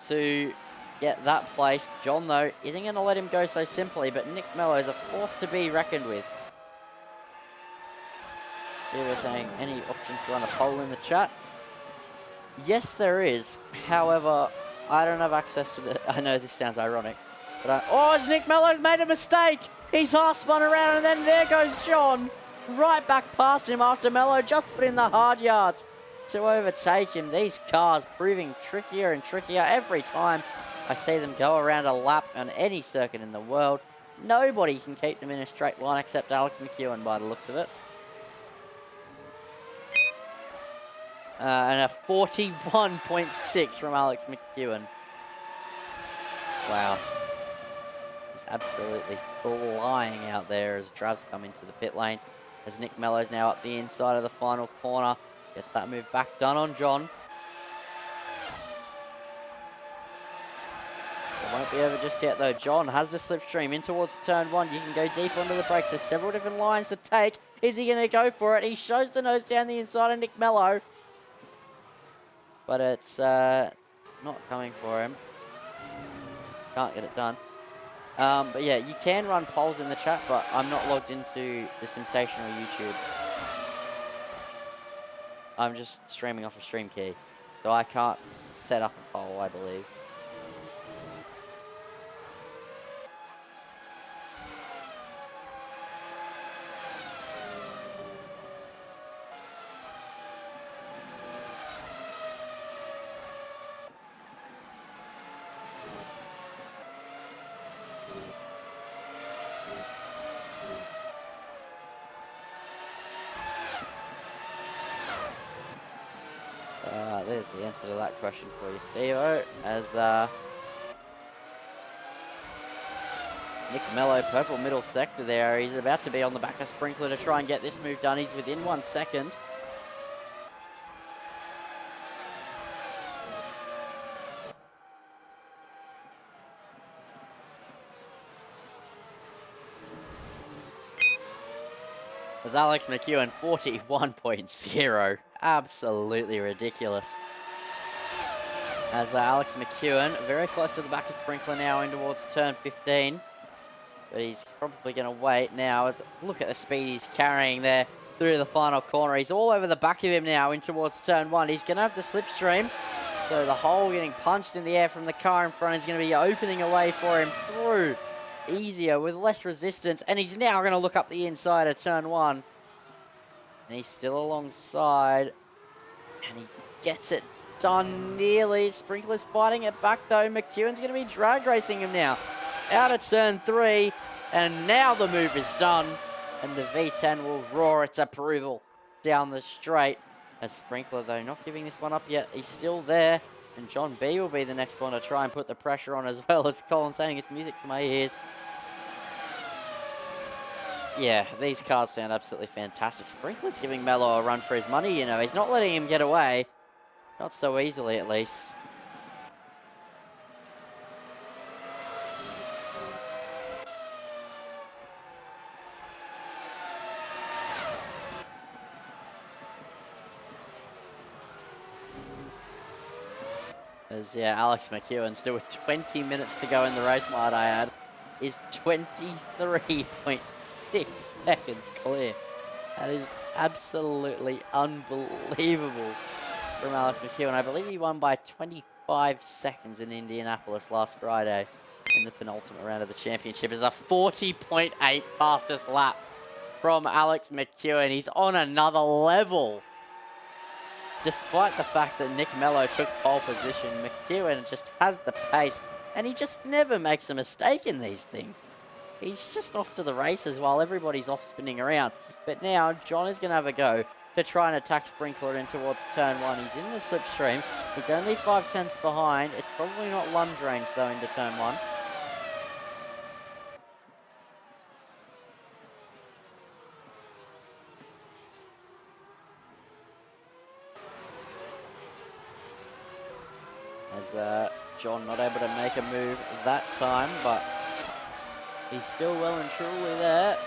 to get that place. John, though, isn't going to let him go so simply, but Nick Mello is a force to be reckoned with. See, we're saying any options to run a poll in the chat. Yes, there is. However, I don't have access to the... I know this sounds ironic, but oh, Nick Mello's made a mistake. He's half spun around, and then there goes John. Right back past him after Mello just put in the hard yards to overtake him. These cars proving trickier and trickier every time I see them go around a lap on any circuit in the world. Nobody can keep them in a straight line except Alex McEwen by the looks of it. And a 41.6 from Alex McEwen. Wow. He's absolutely flying out there as Drav's come into the pit lane. As Nick Mello's now up the inside of the final corner. Gets that move back done on John. It won't be over just yet though. John has the slipstream in towards turn 1. You can go deep onto the brakes. There's several different lines to take. Is he going to go for it? He shows the nose down the inside of Nick Mello. But it's not coming for him. Can't get it done. But yeah, you can run polls in the chat, but I'm not logged into the Sensational YouTube. I'm just streaming off a stream key. So I can't set up a poll, I believe. there's the answer to that question for you, Steve-O, as Nick Mello, purple middle sector there. He's about to be on the back of Sprinkler to try and get this move done. He's within 1 second. As Alex McEwen, 41.0. Absolutely ridiculous. As Alex McEwen, very close to the back of Sprinkler now in towards turn 15. But he's probably going to wait now. As look at the speed he's carrying there through the final corner. He's all over the back of him now in towards turn 1. He's going to have to slipstream. So the hole getting punched in the air from the car in front is going to be opening a way for him through. Easier with less resistance. And he's now going to look up the inside of turn 1. And he's still alongside. And he gets it done nearly. Sprinkler's fighting it back though. McEwen's going to be drag racing him now. Out of turn 3. And now the move is done. And the V10 will roar its approval down the straight. As Sprinkler though not giving this one up yet. He's still there. And John B will be the next one to try and put the pressure on, as well as Colin saying it's music to my ears. Yeah, these cars sound absolutely fantastic. Sprinkler's giving Mello a run for his money, you know. He's not letting him get away. Not so easily, at least. As, yeah, Alex McEwen, still with 20 minutes to go in the race, might I add, is 23.6 seconds clear. That is absolutely unbelievable from Alex McEwen. I believe he won by 25 seconds in Indianapolis last Friday in the penultimate round of the championship. It's a 40.8 fastest lap from Alex McEwen. He's on another level. Despite the fact that Nick Mello took pole position, McEwen just has the pace, and he just never makes a mistake in these things. He's just off to the races while everybody's off spinning around. But now, John is going to have a go to try and attack Sprinkler in towards turn 1. He's in the slipstream. He's only 5/10 behind. It's probably not lunge range, though, into turn 1. As John not able to make a move that time, but he's still well and truly there.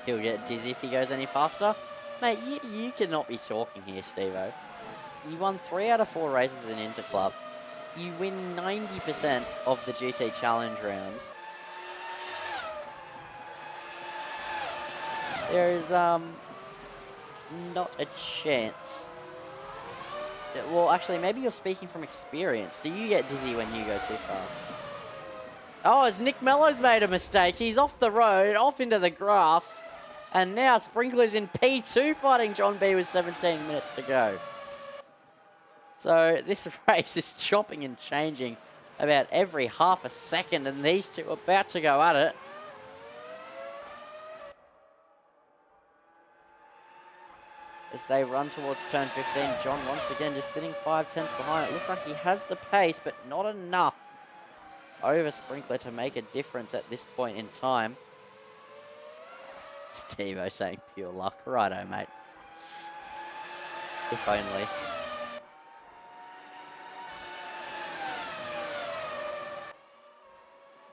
He'll get dizzy if he goes any faster. Mate, you cannot be talking here, Steve-O. You won 3 out of 4 races in Interclub. You win 90% of the GT Challenge rounds. There is, not a chance. Well, actually, maybe you're speaking from experience. Do you get dizzy when you go too fast? Oh, as Nick Mello's made a mistake. He's off the road, off into the grass. And now Sprinkler's in P2 fighting John B with 17 minutes to go. So this race is chopping and changing about every half a second, and these two are about to go at it. As they run towards turn 15, John once again just sitting 5/10 behind. It looks like he has the pace, but not enough over Sprinkler to make a difference at this point in time. Steve-O saying pure luck. Righto, mate. If only.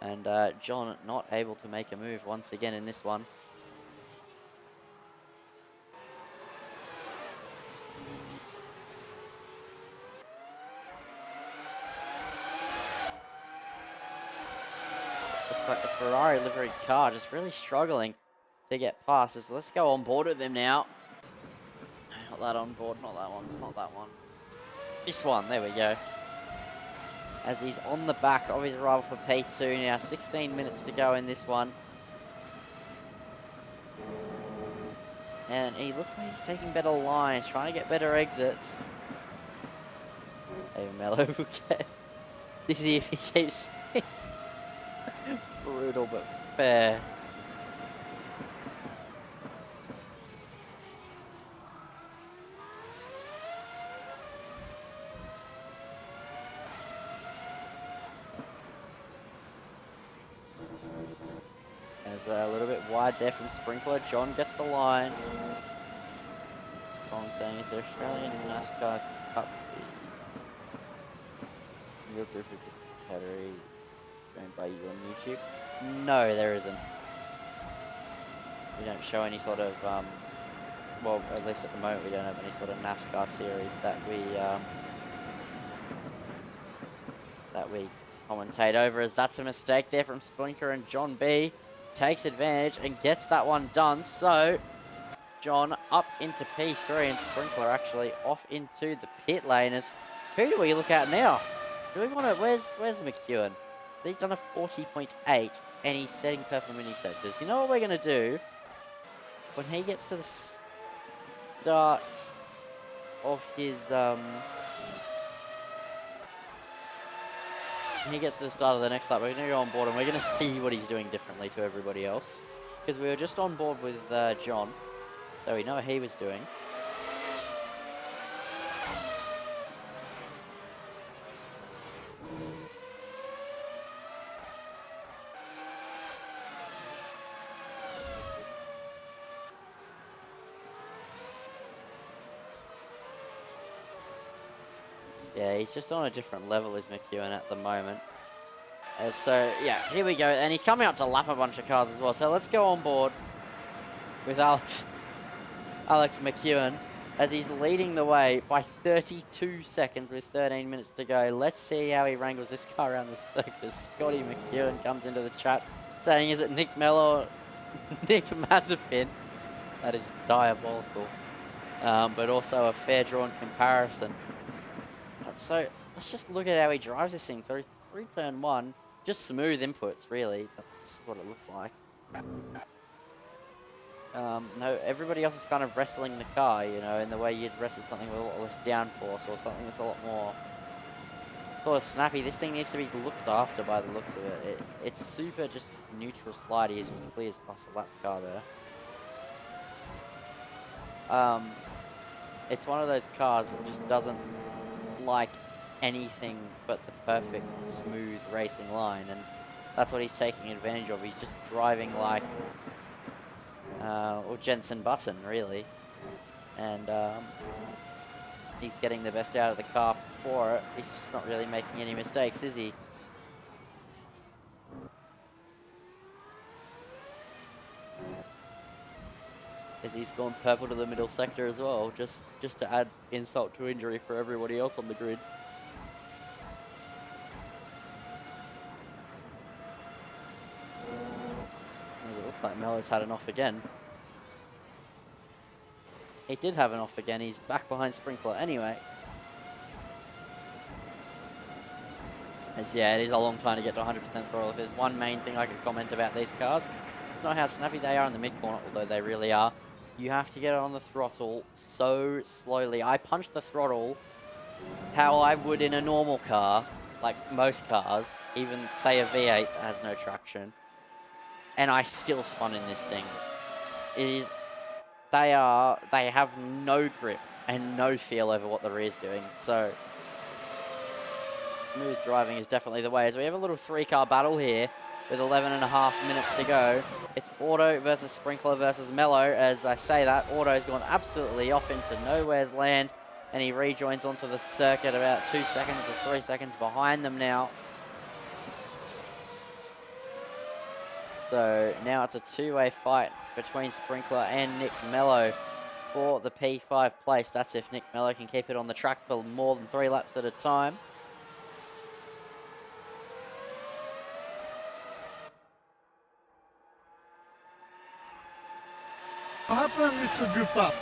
And John not able to make a move once again in this one. Looks like the Ferrari livery car just really struggling to get past this. Let's go on board with them now. No, not that on board, not that one, not that one. This one, there we go. As he's on the back of his rival for P2 now. 16 minutes to go in this one. And he looks like he's taking better lines, trying to get better exits. Maybe Mello will get dizzy if he keeps brutal but fair. There's a little bit wide there from Sprinkler. John gets the line. All I'm saying is the Australian NASCAR Cup real group of different categories shown by you on YouTube. No, there isn't. We don't show any sort of, well, at least at the moment we don't have any sort of NASCAR series that we commentate over, as that's a mistake there from Sprinkler, and John B takes advantage and gets that one done. So John up into P3 and Sprinkler actually off into the pit lane. As who do we look at now? Do we want to? Where's McEwen? He's done a 40.8 and he's setting purple mini sectors. You know what we're gonna do when he gets to the start of his when he gets to the start of the next lap, we're going to go on board and we're going to see what he's doing differently to everybody else. Because we were just on board with John, so we know what he was doing. Yeah, he's just on a different level as McEwen at the moment. So, yeah, here we go. And he's coming out to lap a bunch of cars as well. So let's go on board with Alex McEwen as he's leading the way by 32 seconds with 13 minutes to go. Let's see how he wrangles this car around the circus. Scotty McEwen comes into the chat saying, is it Nick Mello or Nick Mazepin? That is diabolical. But also a fair drawn comparison. So let's just look at how he drives this thing through turn one. Just smooth inputs, really. That's what it looks like. No, everybody else is kind of wrestling the car, you know, in the way you'd wrestle something with a lot less downforce or something that's a lot more sort of snappy. This thing needs to be looked after by the looks of it. It's super just neutral slidey as he clears past the lap car there. It's one of those cars that just doesn't like anything but the perfect smooth racing line, and that's what he's taking advantage of. He's just driving like or Jensen Button, really, and he's getting the best out of the car for it. He's just not really making any mistakes, is he? As he's gone purple to the middle sector as well, just to add insult to injury for everybody else on the grid. Does it look like Mello's had an off again? He did have an off again. He's back behind Sprinkler anyway. As yeah, it is a long time to get to 100% throttle. If there's one main thing I could comment about these cars, it's not how snappy they are in the mid-corner, although they really are. You have to get on the throttle so slowly. I punch the throttle how I would in a normal car, like most cars, even say a V8 that has no traction, and I still spun in this thing. They have no grip and no feel over what the rear's doing, so smooth driving is definitely the way. As we have a little three-car battle here with 11.5 minutes to go. It's Auto versus Sprinkler versus Mello. As I say that, Auto's gone absolutely off into nowhere's land, and he rejoins onto the circuit about 2 seconds or 3 seconds behind them now. So now it's a two-way fight between Sprinkler and Nick Mello for the P5 place. That's if Nick Mello can keep it on the track for more than 3 laps at a time. What happened, Mr. Gupta?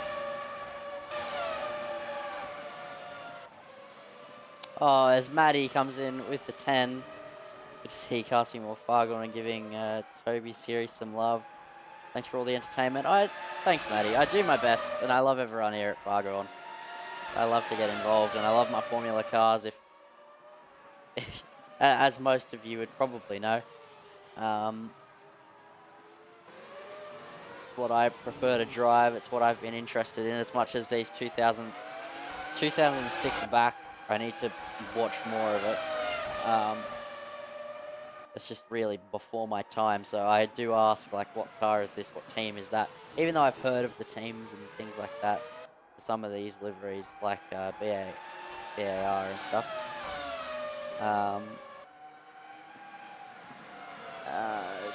Oh, as Maddie comes in with the 10. Good to see casting more Fargone and giving Toby Series some love. Thanks for all the entertainment. Thanks, Matty. I do my best, and I love everyone here at Fargone. I love to get involved, and I love my Formula cars, as most of you would probably know. It's what I prefer to drive. It's what I've been interested in as much as these 2006 back. I need to watch more of it. It's just really before my time, so I do ask, like, what car is this? What team is that? Even though I've heard of the teams and things like that, for some of these liveries, like BAR and stuff.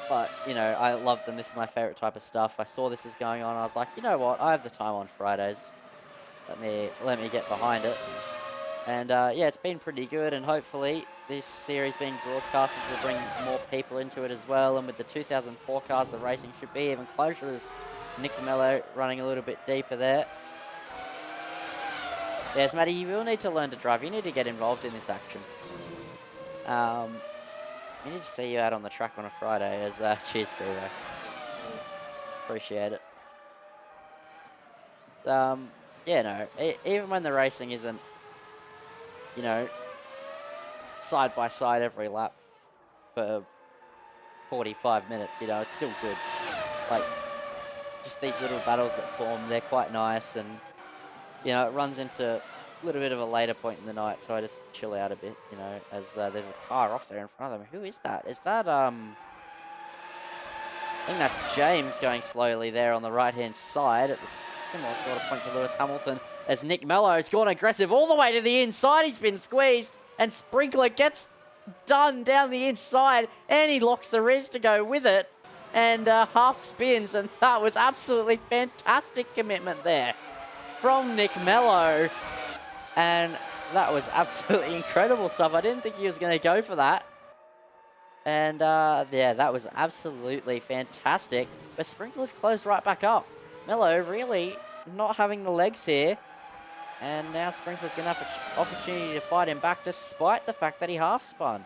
But, you know, I love them. This is my favorite type of stuff. I saw this is going on. I was like, you know what? I have the time on Fridays. Let me get behind it. And yeah, it's been pretty good, and hopefully this series being broadcasted will bring more people into it as well. And with the 2004 cars, the racing should be even closer. There's Nick Mello running a little bit deeper there. Yes, Matty, you will need to learn to drive. You need to get involved in this action. We need to see you out on the track on a Friday as cheers to you. Appreciate it. Yeah, no, even when the racing isn't, you know, side by side every lap for 45 minutes, you know, it's still good. Like, just these little battles that form, they're quite nice, and, you know, it runs into a little bit of a later point in the night, so I just chill out a bit, you know, as there's a car off there in front of them. Who is that? Is that, I think that's James going slowly there on the right-hand side at the similar sort of point to Lewis Hamilton, as Nick Mello's gone aggressive all the way to the inside. He's been squeezed, and Sprinkler gets done down the inside, and he locks the res to go with it, and half spins, and that was absolutely fantastic commitment there from Nick Mello, and that was absolutely incredible stuff. I didn't think he was going to go for that. And, yeah, that was absolutely fantastic. But Sprinkler's closed right back up. Mello really not having the legs here. And now Sprinkler's going to have an opportunity to fight him back despite the fact that he half-spun.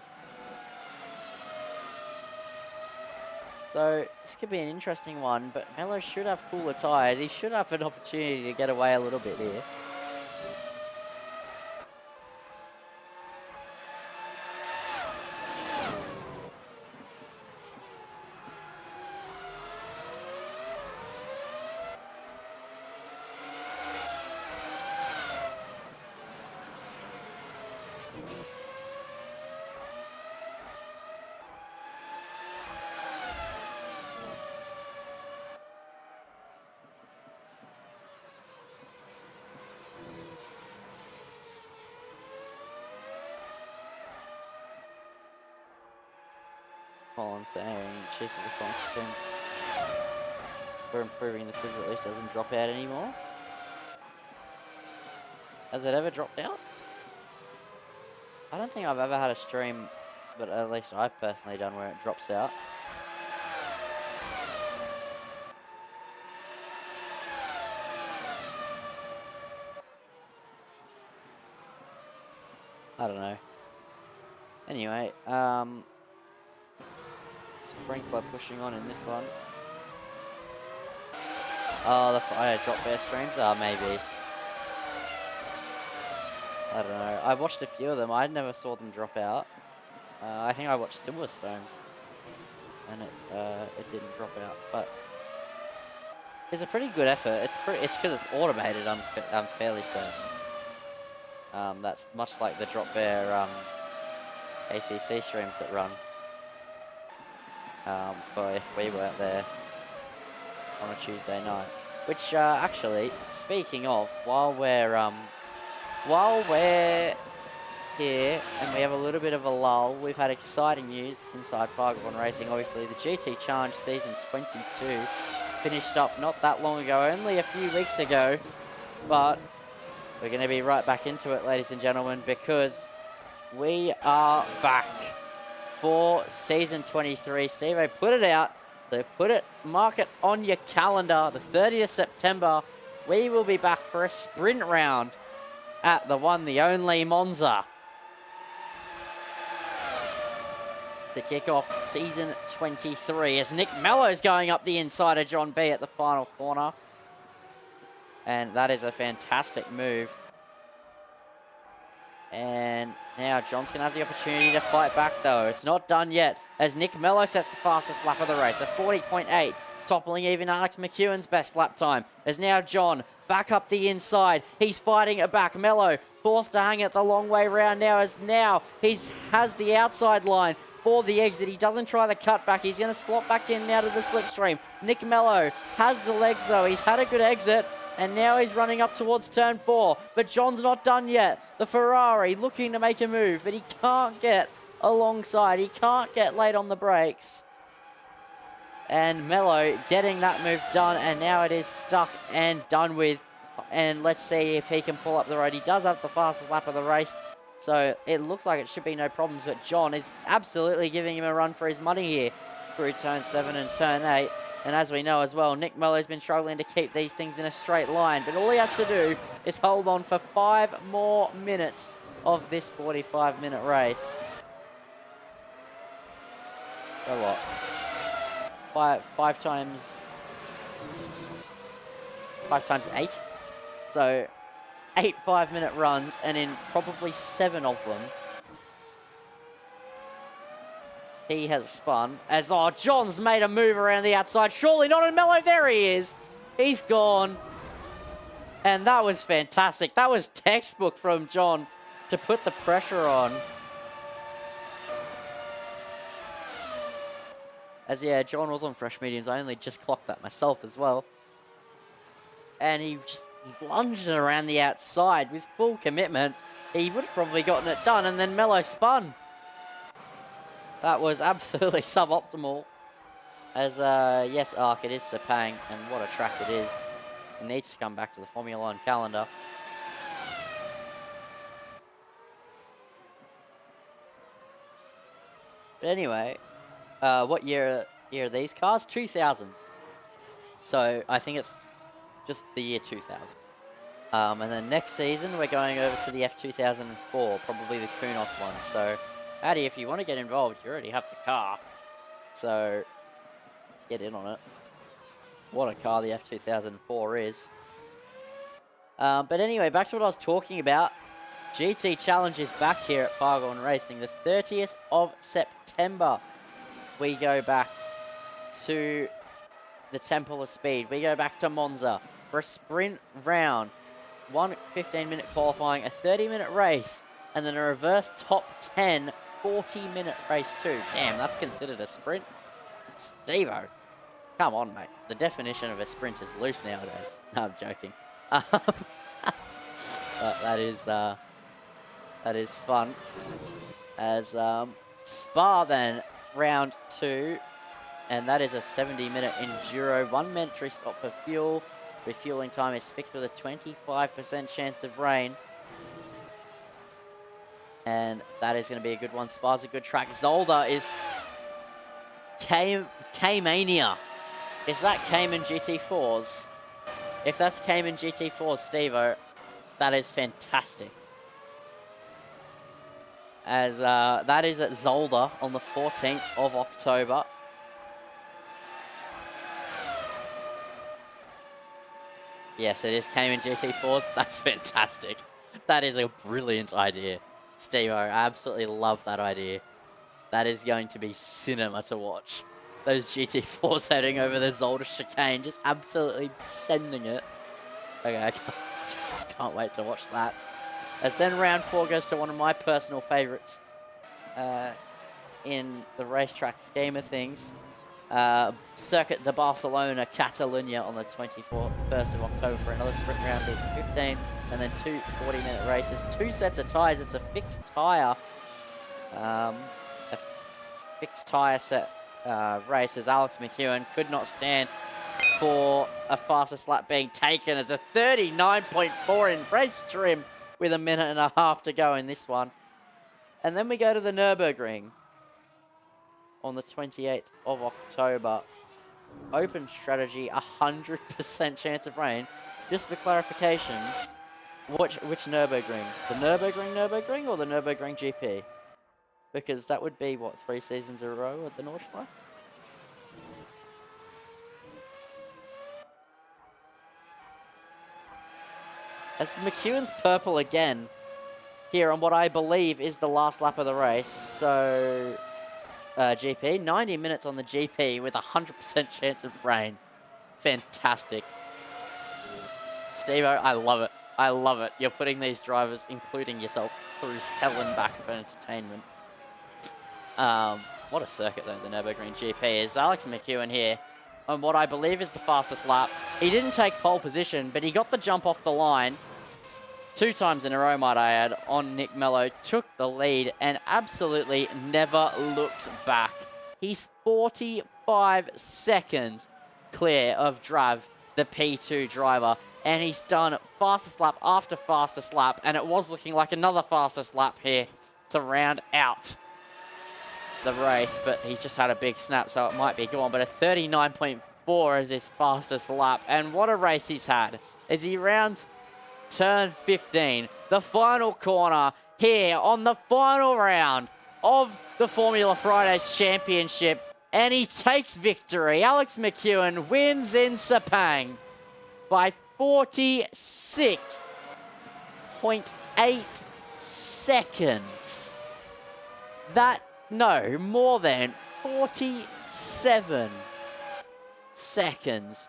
So, this could be an interesting one, but Mello should have cooler tyres. He should have an opportunity to get away a little bit here. All I'm saying, cheers to the constant. We're improving the fridge, at least doesn't drop out anymore. Has it ever dropped out? I don't think I've ever had a stream, but at least I've personally done, where it drops out. I don't know. Anyway, Sprinkler pushing on in this one. Oh, the fire drop bear streams? Oh, maybe. I don't know. I watched a few of them. I never saw them drop out. I think I watched Silverstone, and it didn't drop out. But it's a pretty good effort. It's because it's automated. I'm fairly certain. That's much like the drop bear ACC streams that run. For if we weren't there on a Tuesday night. Which, actually, speaking of, while we're here and we have a little bit of a lull, we've had exciting news inside Fargone Racing. Obviously, the GT Challenge Season 22 finished up not that long ago, only a few weeks ago, but we're going to be right back into it, ladies and gentlemen, because we are back for Season 23. Steve, put it out. So mark it on your calendar. The 30th September, we will be back for a sprint round at the one, the only Monza. to kick off season 23 as Nick Mello's going up the inside of John B at the final corner. And that is a fantastic move. And now John's going to have the opportunity to fight back, though. It's not done yet, as Nick Mello sets the fastest lap of the race, a 40.8, toppling even Alex McEwen's best lap time. As now John back up the inside. He's fighting it back. Mello forced to hang it the long way round now, as now he has the outside line for the exit. He doesn't try the cutback. He's going to slot back in now to the slipstream. Nick Mello has the legs, though. He's had a good exit. And now he's running up towards turn 4. But John's not done yet. The Ferrari looking to make a move, but he can't get alongside. He can't get late on the brakes. And Mello getting that move done. And now it is stuck and done with. And let's see if he can pull up the road. He does have the fastest lap of the race. So it looks like it should be no problems. But John is absolutely giving him a run for his money here through turn 7 and turn 8. And as we know as well, Nick Mello's been struggling to keep these things in a straight line. But all he has to do is hold on for 5 more minutes of this 45-minute race. So what? 5 times 8. So 8 5-minute runs, and in probably 7 of them, he has spun, as, John's made a move around the outside. Surely not in Mello. There he is. He's gone. And that was fantastic. That was textbook from John to put the pressure on. As, yeah, John was on fresh mediums. I only just clocked that myself as well. And he just lunged it around the outside with full commitment. He would have probably gotten it done, and then Mello spun. That was absolutely suboptimal. As, yes, Ark, it is Sepang, and what a track it is. It needs to come back to the Formula 1 calendar. But anyway, what year are these cars? 2000s. So I think it's just the year 2000. And then next season, we're going over to the F2004, probably the Kunos one. So, Addy, if you want to get involved, you already have the car. So, get in on it. What a car the F2004 is. But anyway, back to what I was talking about. GT Challenge is back here at Fargone Racing. The 30th of September, we go back to the Temple of Speed. We go back to Monza for a sprint round. 1 15-minute qualifying, a 30-minute race, and then a reverse top 10 40-minute race too. Damn, that's considered a sprint? Steve-O. Come on, mate. The definition of a sprint is loose nowadays. No, I'm joking. But that is fun. As Spa then, round 2. And that is a 70-minute enduro. 1 mandatory stop for fuel. Refueling time is fixed with a 25% chance of rain. And that is going to be a good one. Spa's a good track. Zolder is K-Mania. Is that Cayman GT4s? If that's Cayman GT4s, Steve-O, that is fantastic. As that is at Zolder on the 14th of October. Yes, it is Cayman GT4s. That's fantastic. That is a brilliant idea. Steve-O, I absolutely love that idea. That is going to be cinema to watch. Those GT4s heading over the Zolder chicane, just absolutely sending it. Okay, I can't wait to watch that. As then round 4 goes to one of my personal favourites in the racetrack scheme of things. Circuit de Barcelona, Catalunya on the 1st of October for another sprint round of 15, and then 2 40-minute races. 2 sets of tyres. It's a fixed tyre. A fixed tyre set race, as Alex McEwen could not stand for a fastest lap being taken as a 39.4 in race trim with 1.5 minutes to go in this one. And then we go to the Nürburgring on the 28th of October. Open strategy, 100% chance of rain. Just for clarification, which Nürburgring? The Nürburgring or the Nürburgring GP? because that would be, what, 3 seasons in a row at the Nordschleife? As McEwen's purple again here on what I believe is the last lap of the race. So, GP, 90 minutes on the GP with 100% chance of rain. Fantastic. Steve-O, I love it. I love it. You're putting these drivers, including yourself, through hell and back for entertainment. What a circuit, though, the Nürburgring GP is. Alex McEwen here on what I believe is the fastest lap. He didn't take pole position, but he got the jump off the line 2 times in a row, might I add, on Nick Mello, took the lead and absolutely never looked back. He's 45 seconds clear of Drav, the P2 driver, and he's done fastest lap after fastest lap, and it was looking like another fastest lap here to round out the race, but he's just had a big snap, so it might be gone. But a 39.4 is his fastest lap, and what a race he's had as he rounds turn 15, the final corner here on the final round of the Formula Fridays Championship, and he takes victory. Alex McEwen wins in Sepang by 46.8 seconds. No, more than 47 seconds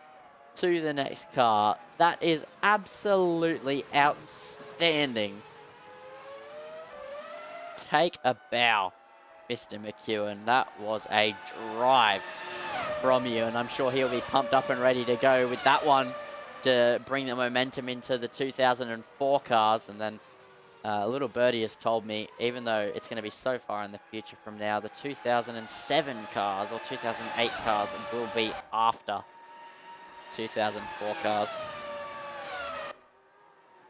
to the next car. That is absolutely outstanding. Take a bow, Mr. McEwen. That was a drive from you, and I'm sure he'll be pumped up and ready to go with that one to bring the momentum into the 2004 cars. And then Little Birdie has told me, even though it's going to be so far in the future from now, the 2007 cars or 2008 cars will be after 2004 cars.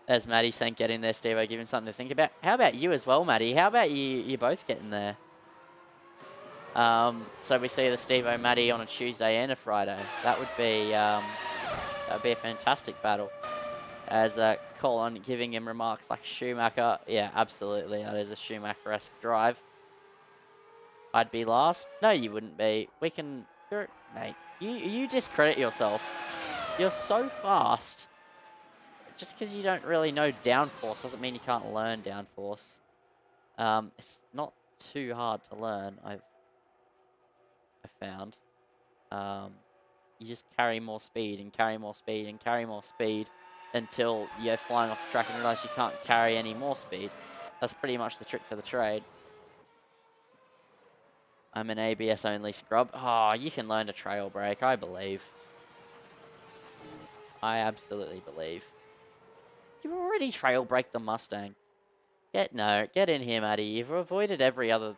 As Maddie saying, get in there, Steve-O, give him something to think about. How about you as well, Maddie? How about you both get in there? So we see the Steve-O Maddie on a Tuesday and a Friday. That would be a fantastic battle. As Colin giving him remarks like Schumacher. Yeah, absolutely. That is a Schumacher-esque drive. I'd be last. No, you wouldn't be. We can... Mate, you discredit yourself. You're so fast. Just because you don't really know downforce doesn't mean you can't learn downforce. It's not too hard to learn, I've found. You just carry more speed and carry more speed and carry more speed until you're flying off the track and realize you can't carry any more speed. That's pretty much the trick to the trade. I'm an ABS only scrub. Oh, you can learn to trail brake, I believe. I absolutely believe. You've already trail braked the Mustang. Get in here, Maddie. You've avoided every other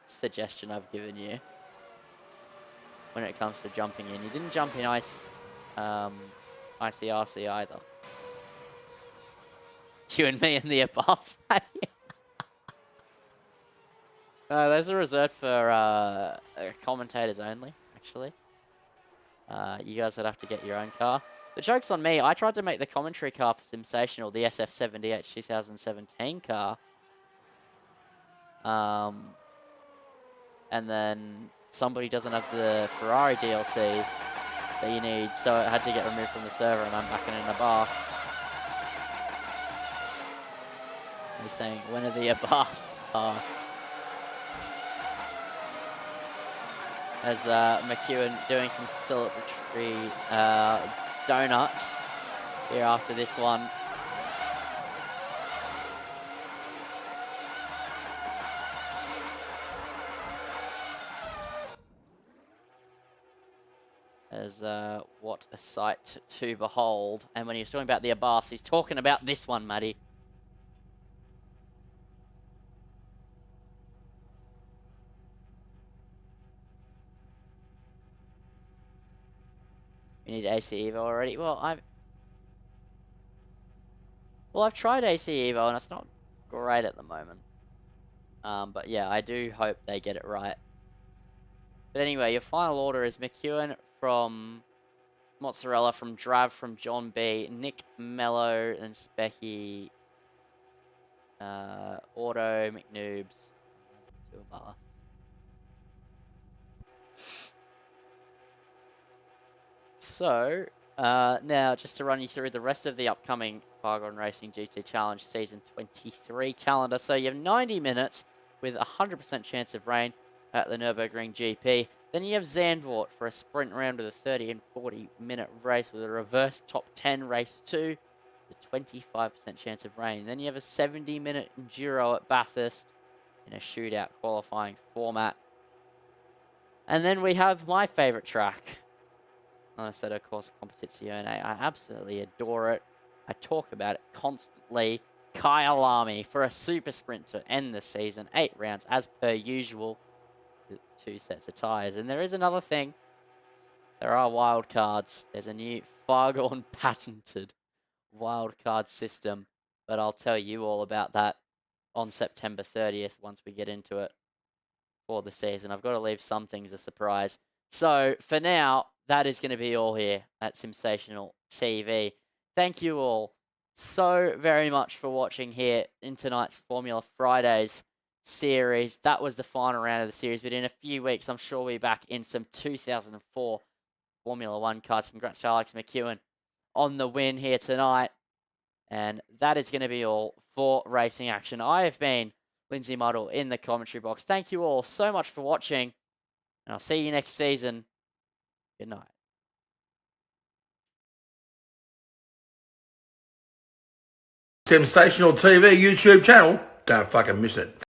suggestion I've given you when it comes to jumping in. You didn't jump in ICRC either. You and me in the above, Maddie. There's a reserved for commentators only, actually. You guys would have to get your own car. The joke's on me. I tried to make the commentary car for Sensational, the SF70H 2017 car. And then somebody doesn't have the Ferrari DLC that you need, so it had to get removed from the server, and I'm back in a bath. He's saying, when are the baths? As McEwen doing some celebratory donuts here after this one. As what a sight to behold. And when he was talking about the Abbas, he's talking about this one, Maddie. You need AC Evo already? Well, I've tried AC Evo and it's not great at the moment. But yeah, I do hope they get it right. But anyway, your final order is McEwen from Mozzarella, from Drav, from John B, Nick Mello, and Specky, Auto, McNoobs, to a bath. So, now just to run you through the rest of the upcoming Fargone Racing GT Challenge Season 23 calendar. So you have 90 minutes with a 100% chance of rain at the Nürburgring GP. Then you have Zandvoort for a sprint round with a 30 and 40 minute race with a reverse top 10 race 2, the 25% chance of rain. Then you have a 70-minute enduro at Bathurst in a shootout qualifying format. And then we have my favourite track, Assetto Corsa Competizione. I absolutely adore it. I talk about it constantly. Kyalami for a super sprint to end the season. 8 rounds as per usual. 2 sets of tyres. And there is another thing. There are wild cards. There's a new Fargone patented wildcard system. But I'll tell you all about that on September 30th once we get into it for the season. I've got to leave some things a surprise. So for now, that is going to be all here at Sensational TV. Thank you all so very much for watching here in tonight's Formula Fridays series. That was the final round of the series, but in a few weeks, I'm sure we'll be back in some 2004 Formula One cars. Congrats to Alex McEwen on the win here tonight. And that is going to be all for Racing Action. I have been Lindsay Muddle in the commentary box. Thank you all so much for watching, and I'll see you next season. Good night. Sensational TV YouTube channel. Don't fucking miss it.